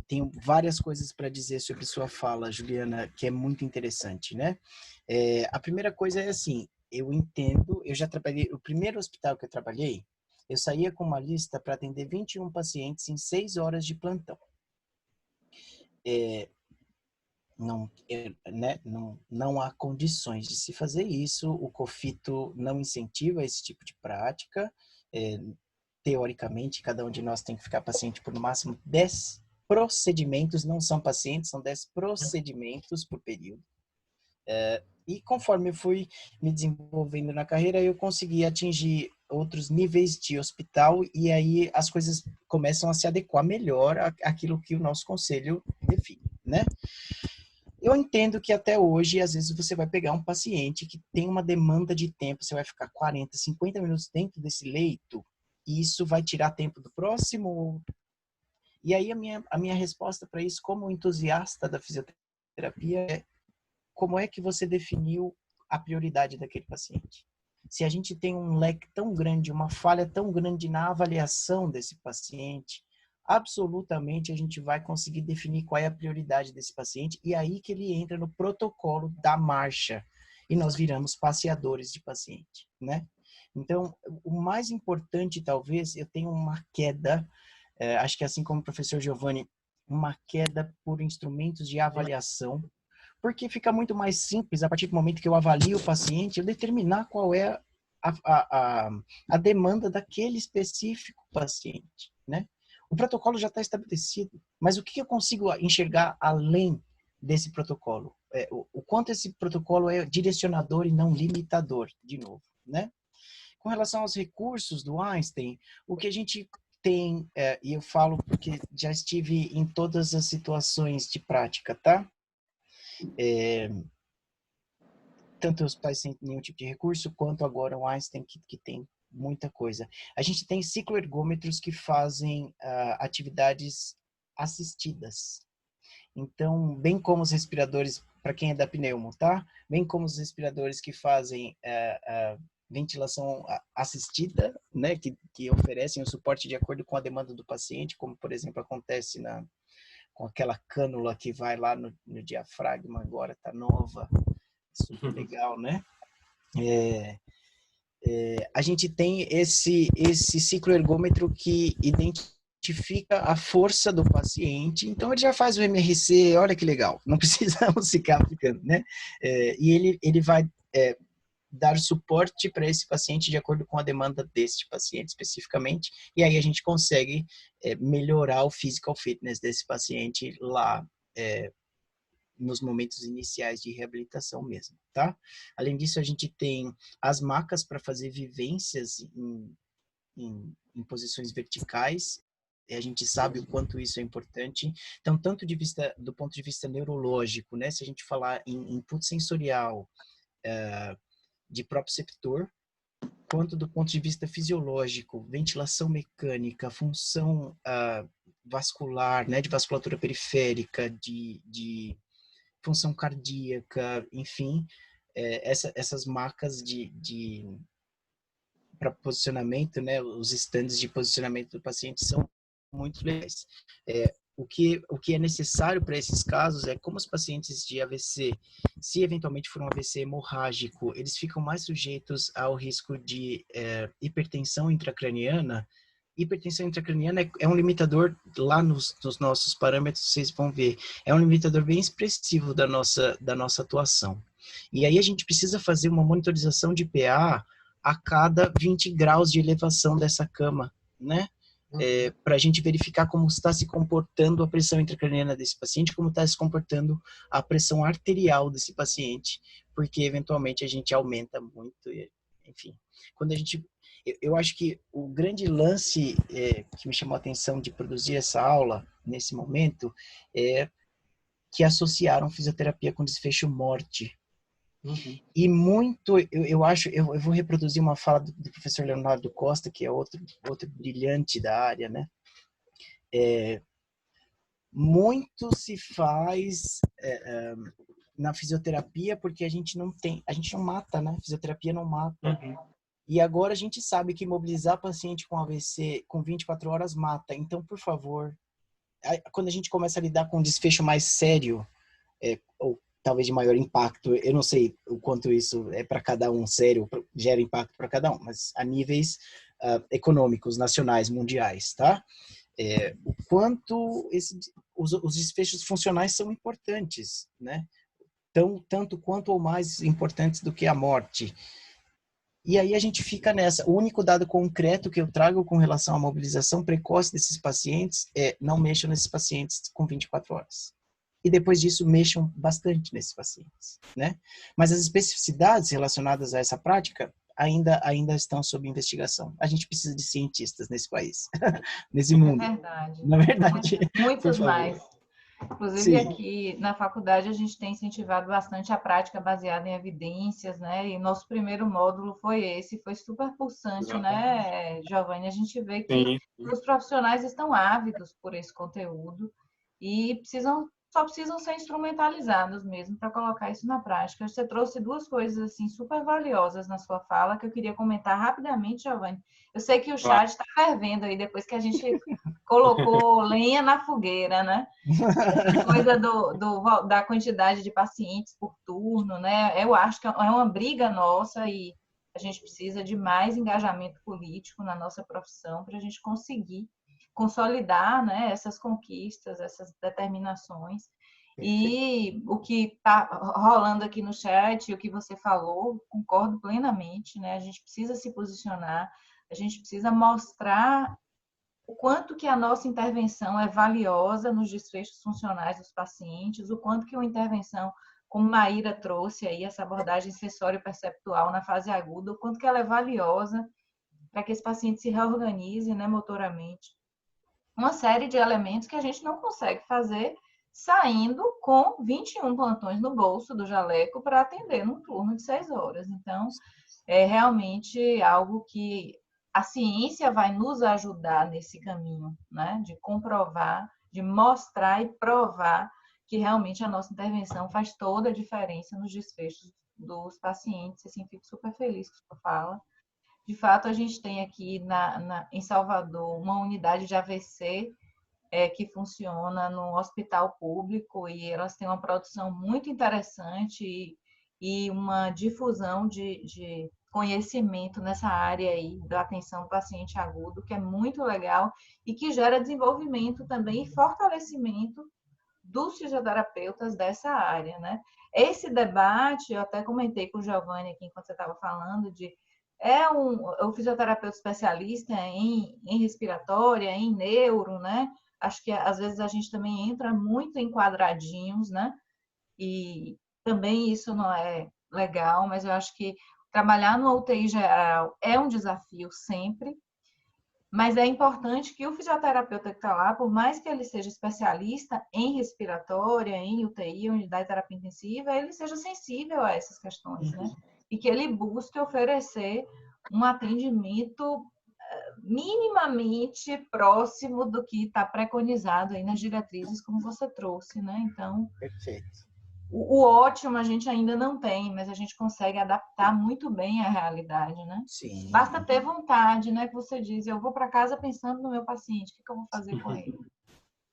Tenho várias coisas para dizer sobre sua fala, Juliana, que é muito interessante, né? A primeira coisa é assim, eu entendo, eu já trabalhei, o primeiro hospital que eu trabalhei, eu saía com uma lista para atender 21 pacientes em 6 horas de plantão. não, né, não há condições de se fazer isso. O COFITO não incentiva esse tipo de prática. Teoricamente, cada um de nós tem que ficar paciente por no máximo 10 procedimentos, não são pacientes, são 10 procedimentos por período. E conforme eu fui me desenvolvendo na carreira, eu consegui atingir outros níveis de hospital e aí as coisas começam a se adequar melhor àquilo que o nosso conselho define, né? Eu entendo que até hoje, às vezes, você vai pegar um paciente que tem uma demanda de tempo, você vai ficar 40, 50 minutos dentro desse leito, e isso vai tirar tempo do próximo. E aí a minha resposta para isso, como entusiasta da fisioterapia, é como é que você definiu a prioridade daquele paciente? Se a gente tem um leque tão grande, uma falha tão grande na avaliação desse paciente, absolutamente a gente vai conseguir definir qual é a prioridade desse paciente e aí que ele entra no protocolo da marcha e nós viramos passeadores de paciente, né? Então, o mais importante, talvez, eu tenho uma queda, acho que assim como o professor Giovanni, uma queda por instrumentos de avaliação, porque fica muito mais simples, a partir do momento que eu avalio o paciente, eu determinar qual é a demanda daquele específico paciente, né? O protocolo já está estabelecido, mas o que eu consigo enxergar além desse protocolo? O quanto esse protocolo é direcionador e não limitador, de novo, né? Com relação aos recursos do Einstein, o que a gente tem, e eu falo porque já estive em todas as situações de prática, tá? Tanto os pais sem nenhum tipo de recurso, quanto agora o Einstein, que tem muita coisa. A gente tem cicloergômetros que fazem atividades assistidas. Então, bem como os respiradores, para quem é da pneumo, tá? Bem como os respiradores que fazem ventilação assistida, né? Que oferecem o suporte de acordo com a demanda do paciente, como, por exemplo, acontece com aquela cânula que vai lá no diafragma, agora está nova, super legal, né? A gente tem esse cicloergômetro que identifica a força do paciente, então ele já faz o MRC, olha que legal, não precisamos ficar aplicando, né? E ele vai dar suporte para esse paciente de acordo com a demanda deste paciente especificamente, e aí a gente consegue melhorar o physical fitness desse paciente lá nos momentos iniciais de reabilitação mesmo, tá? Além disso, a gente tem as macas para fazer vivências em posições verticais, e a gente sabe o quanto isso é importante. Então, tanto do ponto de vista neurológico, né? Se a gente falar em input sensorial de proprioceptor, quanto do ponto de vista fisiológico, ventilação mecânica, função vascular, né? De vasculatura periférica, de função cardíaca, enfim, essas marcas para posicionamento, né, os stands de posicionamento do paciente são muito legais. O que é necessário para esses casos é como os pacientes de AVC, se eventualmente for um AVC hemorrágico, eles ficam mais sujeitos ao risco de hipertensão intracraniana. Hipertensão intracraniana é um limitador, lá nos nossos parâmetros, vocês vão ver, é um limitador bem expressivo da nossa atuação. E aí a gente precisa fazer uma monitorização de PA a cada 20 graus de elevação dessa cama, né? Para a gente verificar como está se comportando a pressão intracraniana desse paciente, como está se comportando a pressão arterial desse paciente, porque eventualmente a gente aumenta muito, enfim. Quando a gente... Eu acho que o grande lance que me chamou a atenção de produzir essa aula nesse momento é que associaram fisioterapia com desfecho morte. Uhum. E muito, eu acho, eu vou reproduzir uma fala do professor Leonardo Costa, que é outro brilhante da área, né? Muito se faz na fisioterapia porque a gente não mata, né? Fisioterapia não mata. Uhum. E agora a gente sabe que imobilizar paciente com AVC com 24 horas mata. Então, por favor, quando a gente começa a lidar com um desfecho mais sério, ou talvez de maior impacto, eu não sei o quanto isso é para cada um sério, gera impacto para cada um, mas a níveis econômicos, nacionais, mundiais, tá? O os desfechos funcionais são importantes, né? Tanto quanto ou mais importantes do que a morte. E aí a gente fica nessa. O único dado concreto que eu trago com relação à mobilização precoce desses pacientes é não mexam nesses pacientes com 24 horas. E depois disso, mexam bastante nesses pacientes, né? Mas as especificidades relacionadas a essa prática ainda estão sob investigação. A gente precisa de cientistas nesse país, nesse mundo. É verdade. Na verdade, Muitos mais. Inclusive, sim. aqui na faculdade, a gente tem incentivado bastante a prática baseada em evidências, né? E nosso primeiro módulo foi esse, foi super pulsante, né, Giovanni? A gente vê que Sim. os profissionais estão ávidos por esse conteúdo e só precisam ser instrumentalizados mesmo para colocar isso na prática. Você trouxe duas coisas assim super valiosas na sua fala que eu queria comentar rapidamente, Giovanni. Eu sei que o chat está fervendo aí depois que a gente colocou lenha na fogueira, né? Essa coisa da quantidade de pacientes por turno, né? Eu acho que é uma briga nossa e a gente precisa de mais engajamento político na nossa profissão para a gente conseguir consolidar, né, essas conquistas, essas determinações. E o que está rolando aqui no chat, o que você falou, concordo plenamente, né? A gente precisa se posicionar, a gente precisa mostrar o quanto que a nossa intervenção é valiosa nos desfechos funcionais dos pacientes, o quanto que uma intervenção, como Maíra trouxe aí, essa abordagem sensório-perceptual na fase aguda, o quanto que ela é valiosa para que esse paciente se reorganize, né, motoramente. Uma série de elementos que a gente não consegue fazer saindo com 21 plantões no bolso do jaleco para atender num turno de 6 horas. Então, é realmente algo que a ciência vai nos ajudar nesse caminho, né? De comprovar, de mostrar e provar que realmente a nossa intervenção faz toda a diferença nos desfechos dos pacientes. Assim, fico super feliz com a sua fala. De fato, a gente tem aqui em Salvador uma unidade de AVC que funciona no hospital público e elas têm uma produção muito interessante e uma difusão de conhecimento nessa área aí da atenção do paciente agudo, que é muito legal e que gera desenvolvimento também e fortalecimento dos fisioterapeutas dessa área, né? Esse debate, eu até comentei com o Giovanni aqui enquanto você estava falando, o fisioterapeuta especialista em respiratória, em neuro, né? Acho que às vezes a gente também entra muito em quadradinhos, né? E também isso não é legal, mas eu acho que trabalhar no UTI geral é um desafio sempre, mas é importante que o fisioterapeuta que está lá, por mais que ele seja especialista em respiratória, em UTI, unidade de terapia intensiva, ele seja sensível a essas questões, né? E que ele busque oferecer um atendimento minimamente próximo do que está preconizado aí nas diretrizes, como você trouxe, né? Então, Perfeito. O ótimo a gente ainda não tem, mas a gente consegue adaptar muito bem à realidade, né? Sim. Basta ter vontade, né? Que você diz, eu vou para casa pensando no meu paciente, o que eu vou fazer com ele?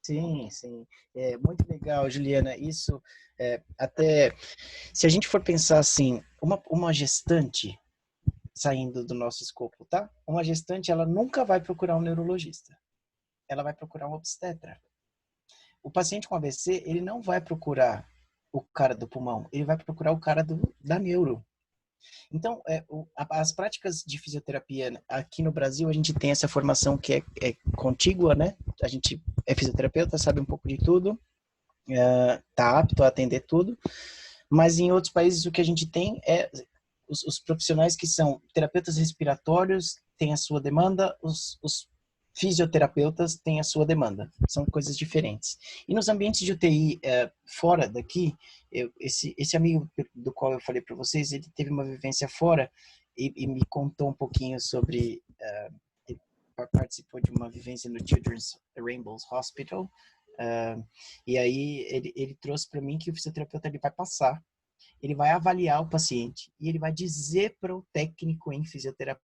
Sim, sim. É muito legal, Juliana. Isso, até se a gente for pensar assim, uma gestante saindo do nosso escopo, tá? Uma gestante, ela nunca vai procurar um neurologista. Ela vai procurar um obstetra. O paciente com AVC, ele não vai procurar o cara do pulmão, ele vai procurar o cara da neuro. Então, as práticas de fisioterapia aqui no Brasil, a gente tem essa formação que é contígua, né? A gente é fisioterapeuta, sabe um pouco de tudo, tá apto a atender tudo, mas em outros países o que a gente tem é os profissionais que são terapeutas respiratórios têm a sua demanda, os fisioterapeutas têm a sua demanda. São coisas diferentes. E nos ambientes de UTI fora daqui, esse amigo do qual eu falei para vocês, ele teve uma vivência fora e me contou um pouquinho sobre... ele participou de uma vivência no Children's Rainbow Hospital. E aí ele trouxe para mim que o fisioterapeuta ele vai passar, ele vai avaliar o paciente e ele vai dizer para o técnico em fisioterapia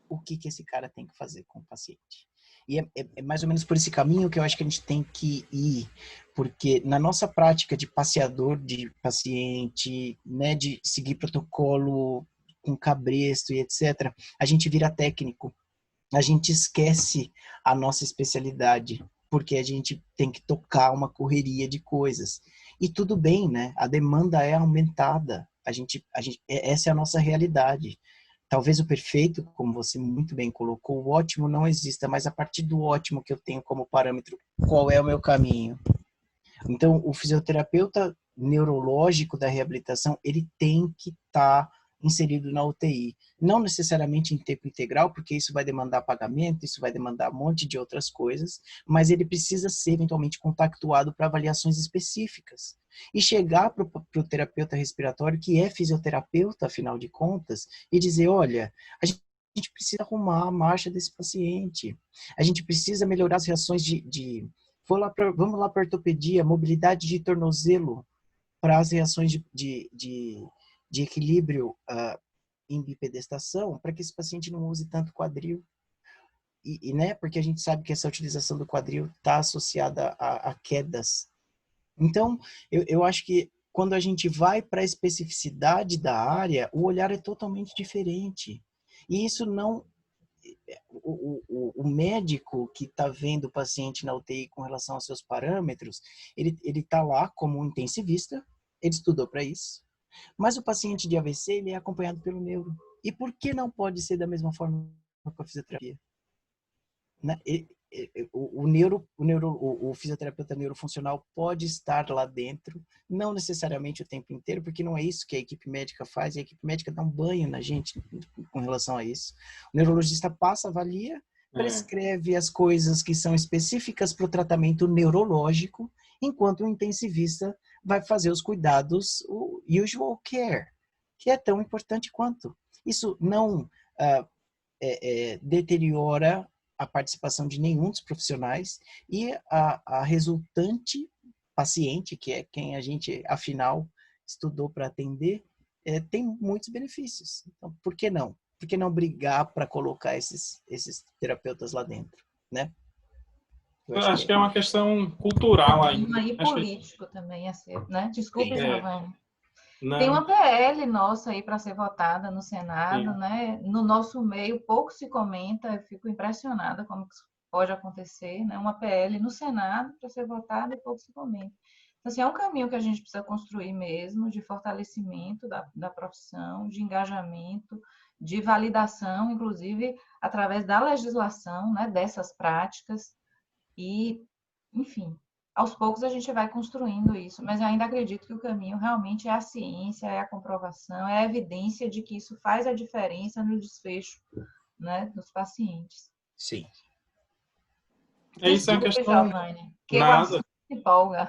o que esse cara tem que fazer com o paciente. E é mais ou menos por esse caminho que eu acho que a gente tem que ir, porque na nossa prática de passeador de paciente, né, de seguir protocolo com cabresto e etc., a gente vira técnico, a gente esquece a nossa especialidade. porque a gente tem que tocar uma correria de coisas. E tudo bem, né? A demanda é aumentada. Essa é a nossa realidade. Talvez o perfeito, como você muito bem colocou, o ótimo não exista, mas a partir do ótimo que eu tenho como parâmetro, qual é o meu caminho? Então, o fisioterapeuta neurológico da reabilitação, ele tem que estar inserido na UTI. Não necessariamente em tempo integral, porque isso vai demandar pagamento, isso vai demandar um monte de outras coisas, mas ele precisa ser eventualmente compactuado para avaliações específicas. E chegar para o terapeuta respiratório, que é fisioterapeuta, afinal de contas, e dizer, olha, a gente precisa arrumar a marcha desse paciente, a gente precisa melhorar as reações vamos lá para ortopedia, mobilidade de tornozelo para as reações de equilíbrio em bipedestação, para que esse paciente não use tanto quadril. Né, porque a gente sabe que essa utilização do quadril está associada a quedas. Então, eu acho que quando a gente vai para a especificidade da área, o olhar é totalmente diferente. E isso não... O médico que está vendo o paciente na UTI com relação aos seus parâmetros, ele está lá como um intensivista, ele estudou para isso, mas o paciente de AVC, ele é acompanhado pelo neuro. E por que não pode ser da mesma forma com a fisioterapia? Né? O fisioterapeuta neurofuncional pode estar lá dentro, não necessariamente o tempo inteiro, porque não é isso que a equipe médica faz, a equipe médica dá um banho na gente com relação a isso. O neurologista passa, avalia, prescreve as coisas que são específicas para o tratamento neurológico, enquanto o intensivista vai fazer os cuidados, o usual care, que é tão importante quanto. Isso não deteriora a participação de nenhum dos profissionais e a resultante paciente, que é quem a gente, afinal, estudou para atender, tem muitos benefícios. Então, por que não? Por que não brigar para colocar esses terapeutas lá dentro, né? Eu acho que é uma questão cultural ainda. E político também, assim, né? Desculpe, Giovanni. Não. Tem uma PL nossa aí para ser votada no Senado, né? No nosso meio, pouco se comenta, eu fico impressionada como isso pode acontecer, né? Uma PL no Senado para ser votada e pouco se comenta. Então, assim, é um caminho que a gente precisa construir mesmo, de fortalecimento da profissão, de engajamento, de validação, inclusive através da legislação, né? Dessas práticas e, enfim, aos poucos a gente vai construindo isso, mas eu ainda acredito que o caminho realmente é a ciência, é a comprovação, é a evidência de que isso faz a diferença no desfecho, né, dos pacientes. Sim. Isso é uma questão... Giovanni, que nada. Se empolga.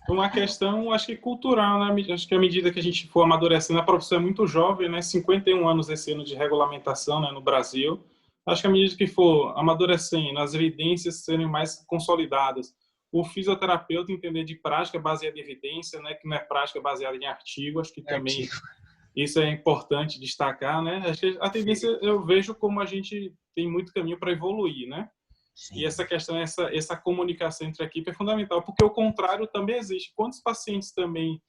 Uma questão, acho que cultural, né? Acho que à medida que a gente for amadurecendo, a profissão é muito jovem, né? 51 anos esse ano de regulamentação, né, no Brasil. Acho que à medida que for amadurecendo, as evidências serem mais consolidadas, o fisioterapeuta entender de prática baseada em evidência, né, que não é prática baseada em artigo, acho que também isso é importante destacar, né? Acho que a tendência eu vejo como a gente tem muito caminho para evoluir, né? Sim. E essa questão, essa comunicação entre a equipe é fundamental, porque o contrário também existe. Quantos pacientes também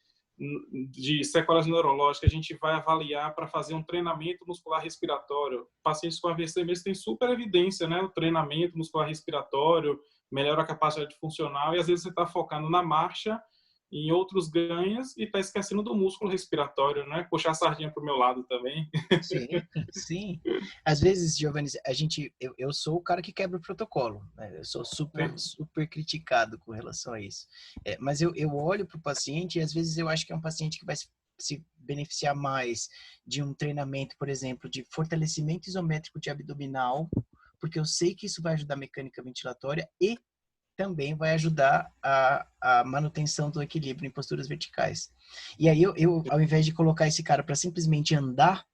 de sequelas neurológicas a gente vai avaliar para fazer um treinamento muscular respiratório? Pacientes com AVC mesmo têm super evidência, né? O treinamento muscular respiratório melhora a capacidade funcional e às vezes você está focando na marcha, em outros ganhos e está esquecendo do músculo respiratório, né? Puxar a sardinha para o meu lado também. Sim, sim. Às vezes, Giovanni, eu sou o cara que quebra o protocolo, né? Eu sou super criticado com relação a isso. Mas eu olho para o paciente e às vezes eu acho que é um paciente que vai se beneficiar mais de um treinamento, por exemplo, de fortalecimento isométrico de abdominal, porque eu sei que isso vai ajudar a mecânica ventilatória e também vai ajudar a manutenção do equilíbrio em posturas verticais. E aí, eu ao invés de colocar esse cara para simplesmente andar,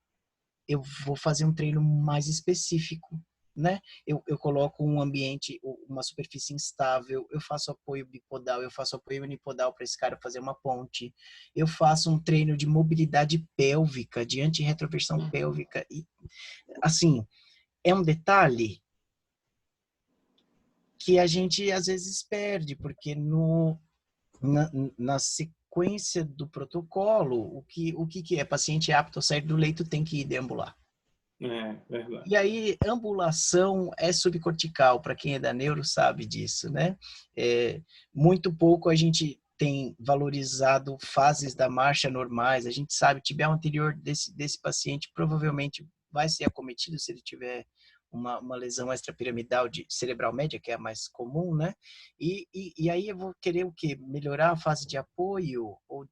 eu vou fazer um treino mais específico, né? Eu coloco um ambiente, uma superfície instável, eu faço apoio bipodal, eu faço apoio unipodal para esse cara fazer uma ponte, eu faço um treino de mobilidade pélvica, de antirretroversão pélvica. E, assim, é um detalhe que a gente às vezes perde, porque na sequência do protocolo, o que é? Paciente apto a sair do leito tem que ir deambular. É, verdade. E aí, ambulação é subcortical, para quem é da neuro sabe disso, né? Muito pouco a gente tem valorizado fases da marcha normais. A gente sabe, tibial anterior desse paciente provavelmente vai ser acometido se ele tiver uma lesão extrapiramidal cerebral média, que é a mais comum, né? E aí eu vou querer o quê? Melhorar a fase de apoio ou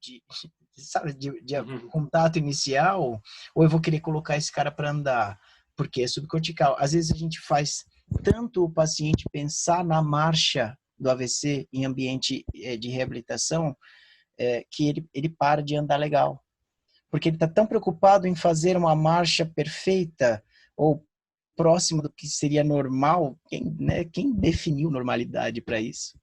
sabe, de contato inicial, ou eu vou querer colocar esse cara para andar? Porque é subcortical. Às vezes a gente faz tanto o paciente pensar na marcha do AVC em ambiente de reabilitação que ele para de andar legal. Porque ele está tão preocupado em fazer uma marcha perfeita ou próximo do que seria normal. Quem definiu normalidade para isso?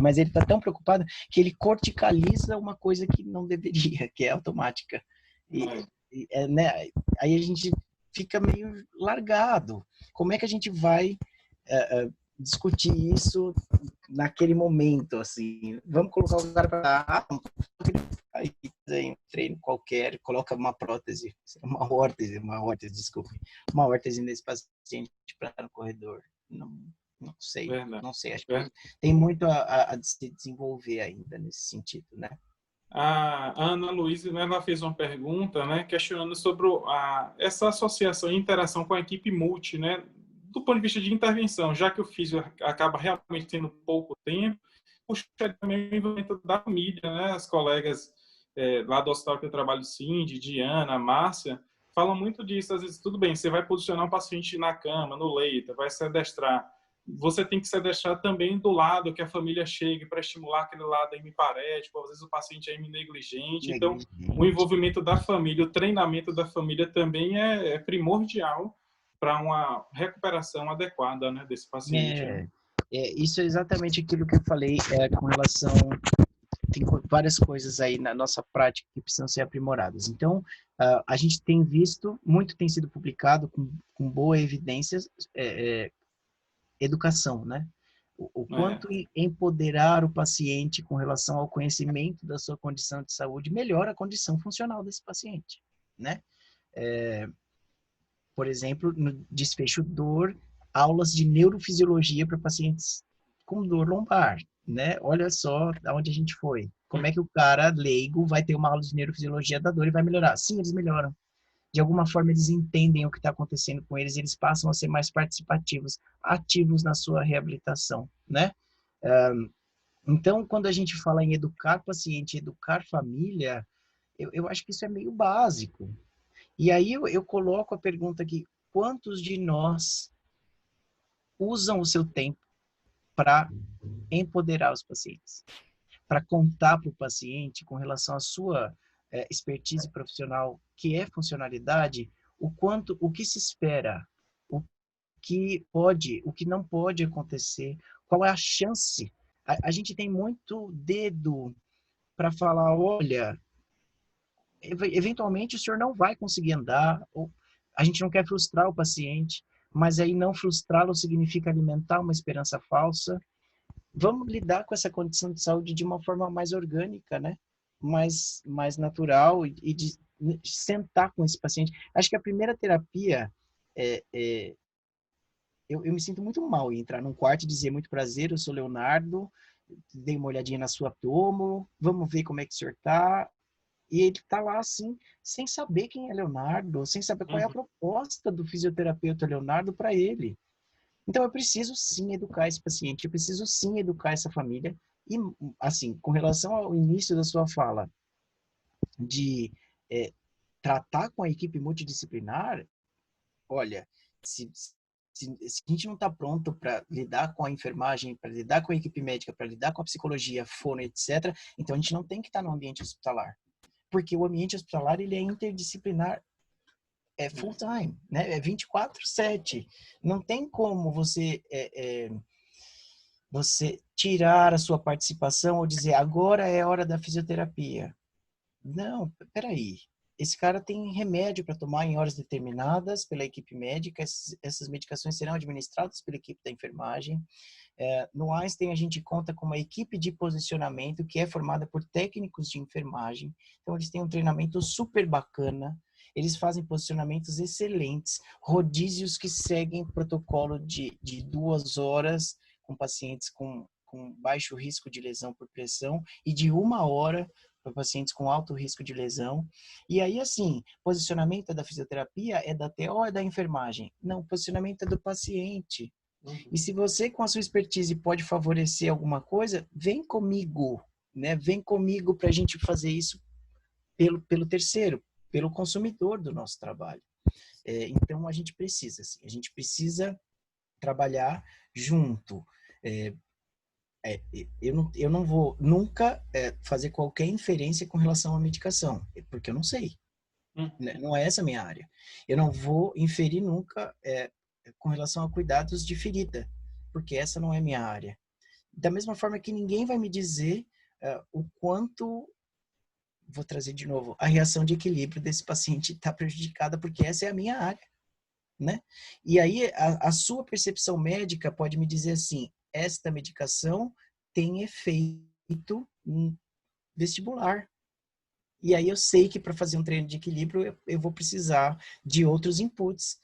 Mas ele está tão preocupado que ele corticaliza uma coisa que não deveria, que é automática. Né? Aí a gente fica meio largado. Como é que a gente vai discutir isso naquele momento, assim? Vamos colocar o cara para aí em um treino qualquer, coloca uma prótese, uma órtese, desculpe, uma órtese nesse paciente para no corredor. Não sei, Verdade. não sei. Acho que tem muito a se desenvolver ainda nesse sentido, né? A Ana Luísa, né, ela fez uma pergunta, né, questionando sobre essa associação e interação com a equipe multi, né, do ponto de vista de intervenção, já que o físio acaba realmente tendo pouco tempo, puxa também o envolvimento da família, né, as colegas lá do hospital que eu trabalho, Cindy, Diana, Márcia, falam muito disso. Às vezes, tudo bem, você vai posicionar um paciente na cama, no leito, vai se adestrar. Você tem que se adestrar também do lado que a família chegue para estimular aquele lado hemiparético. Às vezes o paciente é heminegligente. Então, o envolvimento da família, o treinamento da família também é primordial para uma recuperação adequada, né, desse paciente. Né? Isso é exatamente aquilo que eu falei com relação... Tem várias coisas aí na nossa prática que precisam ser aprimoradas. Então, a gente tem visto, muito tem sido publicado com boa evidência, educação, né? O quanto empoderar o paciente com relação ao conhecimento da sua condição de saúde melhora a condição funcional desse paciente, né? Por exemplo, no desfecho dor, aulas de neurofisiologia para pacientes com dor lombar, né? Olha só aonde a gente foi. Como é que o cara leigo vai ter uma aula de neurofisiologia da dor e vai melhorar? Sim, eles melhoram. De alguma forma, eles entendem o que está acontecendo com eles, eles passam a ser mais participativos, ativos na sua reabilitação, né? Então, quando a gente fala em educar paciente, educar família, eu acho que isso é meio básico. E aí eu coloco a pergunta aqui, quantos de nós usam o seu tempo para empoderar os pacientes? Para contar para o paciente, com relação à sua expertise profissional, que é funcionalidade, o que se espera, o que pode, o que não pode acontecer, qual é a chance. A gente tem muito dedo para falar, olha, eventualmente o senhor não vai conseguir andar, ou a gente não quer frustrar o paciente, mas aí não frustrá-lo significa alimentar uma esperança falsa. Vamos lidar com essa condição de saúde de uma forma mais orgânica, né? Mais natural e de sentar com esse paciente. Acho que a primeira terapia eu me sinto muito mal em entrar num quarto e dizer muito prazer, eu sou Leonardo, dei uma olhadinha na sua tomo, vamos ver como é que o senhor tá. E ele tá lá assim, sem saber quem é Leonardo, sem saber qual é a proposta do fisioterapeuta Leonardo para ele. Então, eu preciso sim educar esse paciente, eu preciso sim educar essa família. E, assim, com relação ao início da sua fala, de tratar com a equipe multidisciplinar, olha, se a gente não está pronto para lidar com a enfermagem, para lidar com a equipe médica, para lidar com a psicologia, fono, etc., então a gente não tem que estar no ambiente hospitalar. Porque o ambiente hospitalar ele é interdisciplinar, é full time, né? É 24/7. Não tem como você tirar a sua participação ou dizer agora é hora da fisioterapia. Não, peraí. Esse cara tem remédio para tomar em horas determinadas pela equipe médica. Essas medicações serão administradas pela equipe da enfermagem. No Einstein, a gente conta com uma equipe de posicionamento que é formada por técnicos de enfermagem. Então, eles têm um treinamento super bacana. eles fazem posicionamentos excelentes, rodízios que seguem protocolo de 2 horas com pacientes com baixo risco de lesão por pressão e de 1 hora para pacientes com alto risco de lesão. E aí, assim, posicionamento da fisioterapia é da TO ou é da enfermagem? Não, posicionamento é do paciente. E se você, com a sua expertise, pode favorecer alguma coisa, vem comigo, né? Vem comigo para a gente fazer isso pelo terceiro, pelo consumidor do nosso trabalho. Então, a gente precisa, assim, a gente precisa trabalhar junto. Eu não vou nunca fazer qualquer inferência com relação à medicação, porque eu não sei. Né? Não é essa a minha área. Eu não vou inferir nunca com relação a cuidados de ferida, porque essa não é minha área. Da mesma forma que ninguém vai me dizer o quanto, vou trazer de novo, a reação de equilíbrio desse paciente está prejudicada, porque essa é a minha área. Né? E aí a sua percepção médica pode me dizer assim, esta medicação tem efeito vestibular. E aí eu sei que para fazer um treino de equilíbrio eu vou precisar de outros inputs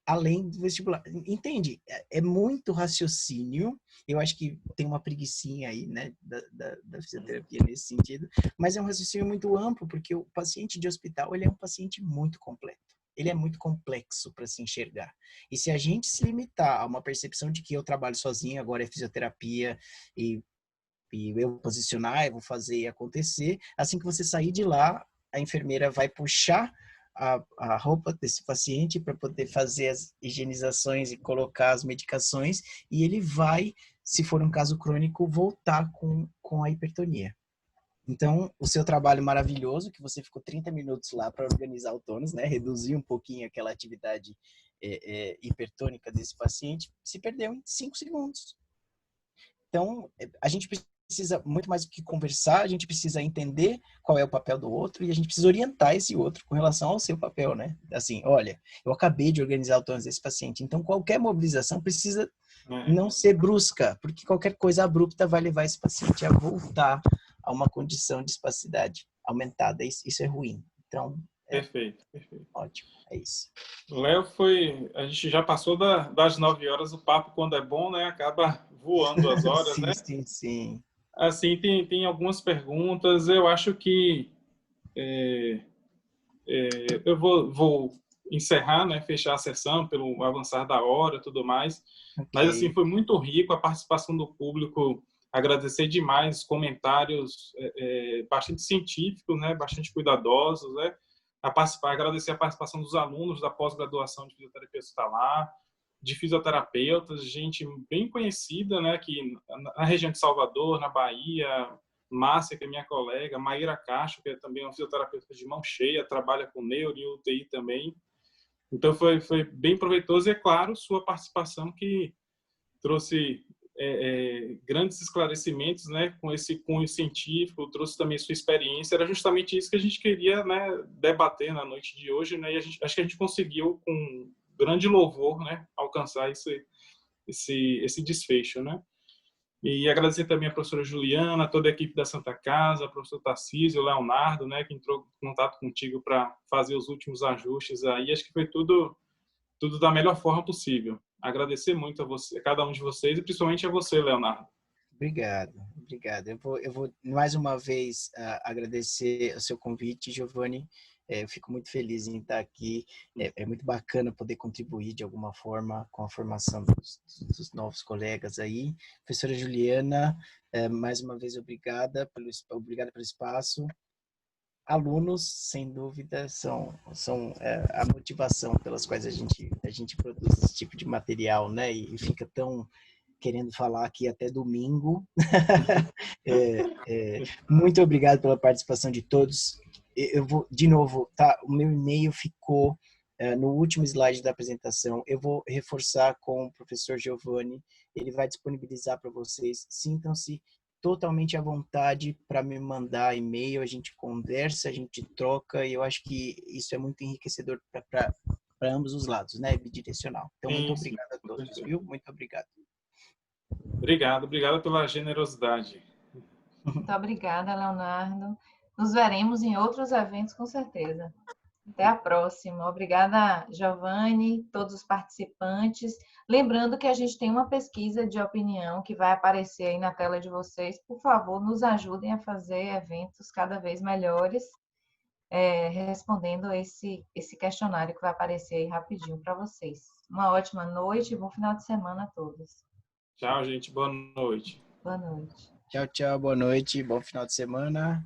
além do vestibular. Entende? É muito raciocínio. Eu acho que tem uma preguicinha aí, né, da fisioterapia nesse sentido, mas é um raciocínio muito amplo, porque o paciente de hospital, ele é um paciente muito completo. Ele é muito complexo para se enxergar. E se a gente se limitar a uma percepção de que eu trabalho sozinho, agora é fisioterapia e eu posicionar, eu vou fazer e acontecer, assim que você sair de lá, a enfermeira vai puxar a roupa desse paciente para poder fazer as higienizações e colocar as medicações, e ele vai, se for um caso crônico, voltar com a hipertonia. Então, o seu trabalho maravilhoso, que você ficou 30 minutos lá para organizar o tônus, né? Reduzir um pouquinho aquela atividade hipertônica desse paciente, se perdeu em 5 segundos. Então, a gente precisa muito mais do que conversar, a gente precisa entender qual é o papel do outro e a gente precisa orientar esse outro com relação ao seu papel, né? Assim, olha, eu acabei de organizar o tônus desse paciente, então qualquer mobilização precisa não ser brusca, porque qualquer coisa abrupta vai levar esse paciente a voltar a uma condição de espacidade aumentada. Isso é ruim. Então, Perfeito. Ótimo, é isso. Léo, a gente já passou das 9 horas, o papo quando é bom, né? Acaba voando as horas, né? Sim. Assim, tem algumas perguntas, eu acho que eu vou encerrar, né? Fechar a sessão pelo avançar da hora e tudo mais. Okay. Mas, assim, foi muito rico a participação do público. Agradecer demais os comentários bastante científicos, né? Bastante cuidadosos, né? Agradecer a participação dos alunos da pós-graduação de fisioterapia hospitalar, de fisioterapeutas, gente bem conhecida, né? Aqui na região de Salvador, na Bahia, Márcia, que é minha colega, Maíra Castro, que é também uma fisioterapeuta de mão cheia, trabalha com neuro e UTI também. Então, foi bem proveitoso e, é claro, sua participação que trouxe grandes esclarecimentos, né, com esse cunho científico, trouxe também sua experiência. Era justamente isso que a gente queria, né, debater na noite de hoje, né, e acho que a gente conseguiu, com grande louvor, né, alcançar esse desfecho, né. E agradecer também a professora Juliana, toda a equipe da Santa Casa, o professor Tarcísio, o Leonardo, né, que entrou em contato contigo para fazer os últimos ajustes aí. Acho que foi tudo da melhor forma possível. Agradecer muito a você, a cada um de vocês, e principalmente a você, Leonardo. Obrigado. Eu vou mais uma vez agradecer o seu convite, Giovanni. Eu fico muito feliz em estar aqui. É muito bacana poder contribuir de alguma forma com a formação dos novos colegas aí. Professora Juliana, mais uma vez obrigada pelo espaço. Alunos, sem dúvida, são a motivação pelas quais a gente produz esse tipo de material, né? E fica tão querendo falar aqui até domingo. Muito obrigado pela participação de todos. Eu vou, de novo, tá? O meu e-mail ficou no último slide da apresentação. Eu vou reforçar com o professor Giovanni. Ele vai disponibilizar para vocês. Sintam-se totalmente à vontade para me mandar e-mail. A gente conversa, a gente troca. E eu acho que isso é muito enriquecedor para ambos os lados, né? Bidirecional. Então, muito obrigado a todos, viu? Muito obrigado. Obrigado pela generosidade. Muito obrigada, Leonardo. Nos veremos em outros eventos, com certeza. Até a próxima. Obrigada, Giovanni, todos os participantes. Lembrando que a gente tem uma pesquisa de opinião que vai aparecer aí na tela de vocês. Por favor, nos ajudem a fazer eventos cada vez melhores, respondendo esse questionário que vai aparecer aí rapidinho para vocês. Uma ótima noite e bom final de semana a todos. Tchau, gente. Boa noite. Boa noite. Tchau, tchau. Boa noite. Bom final de semana.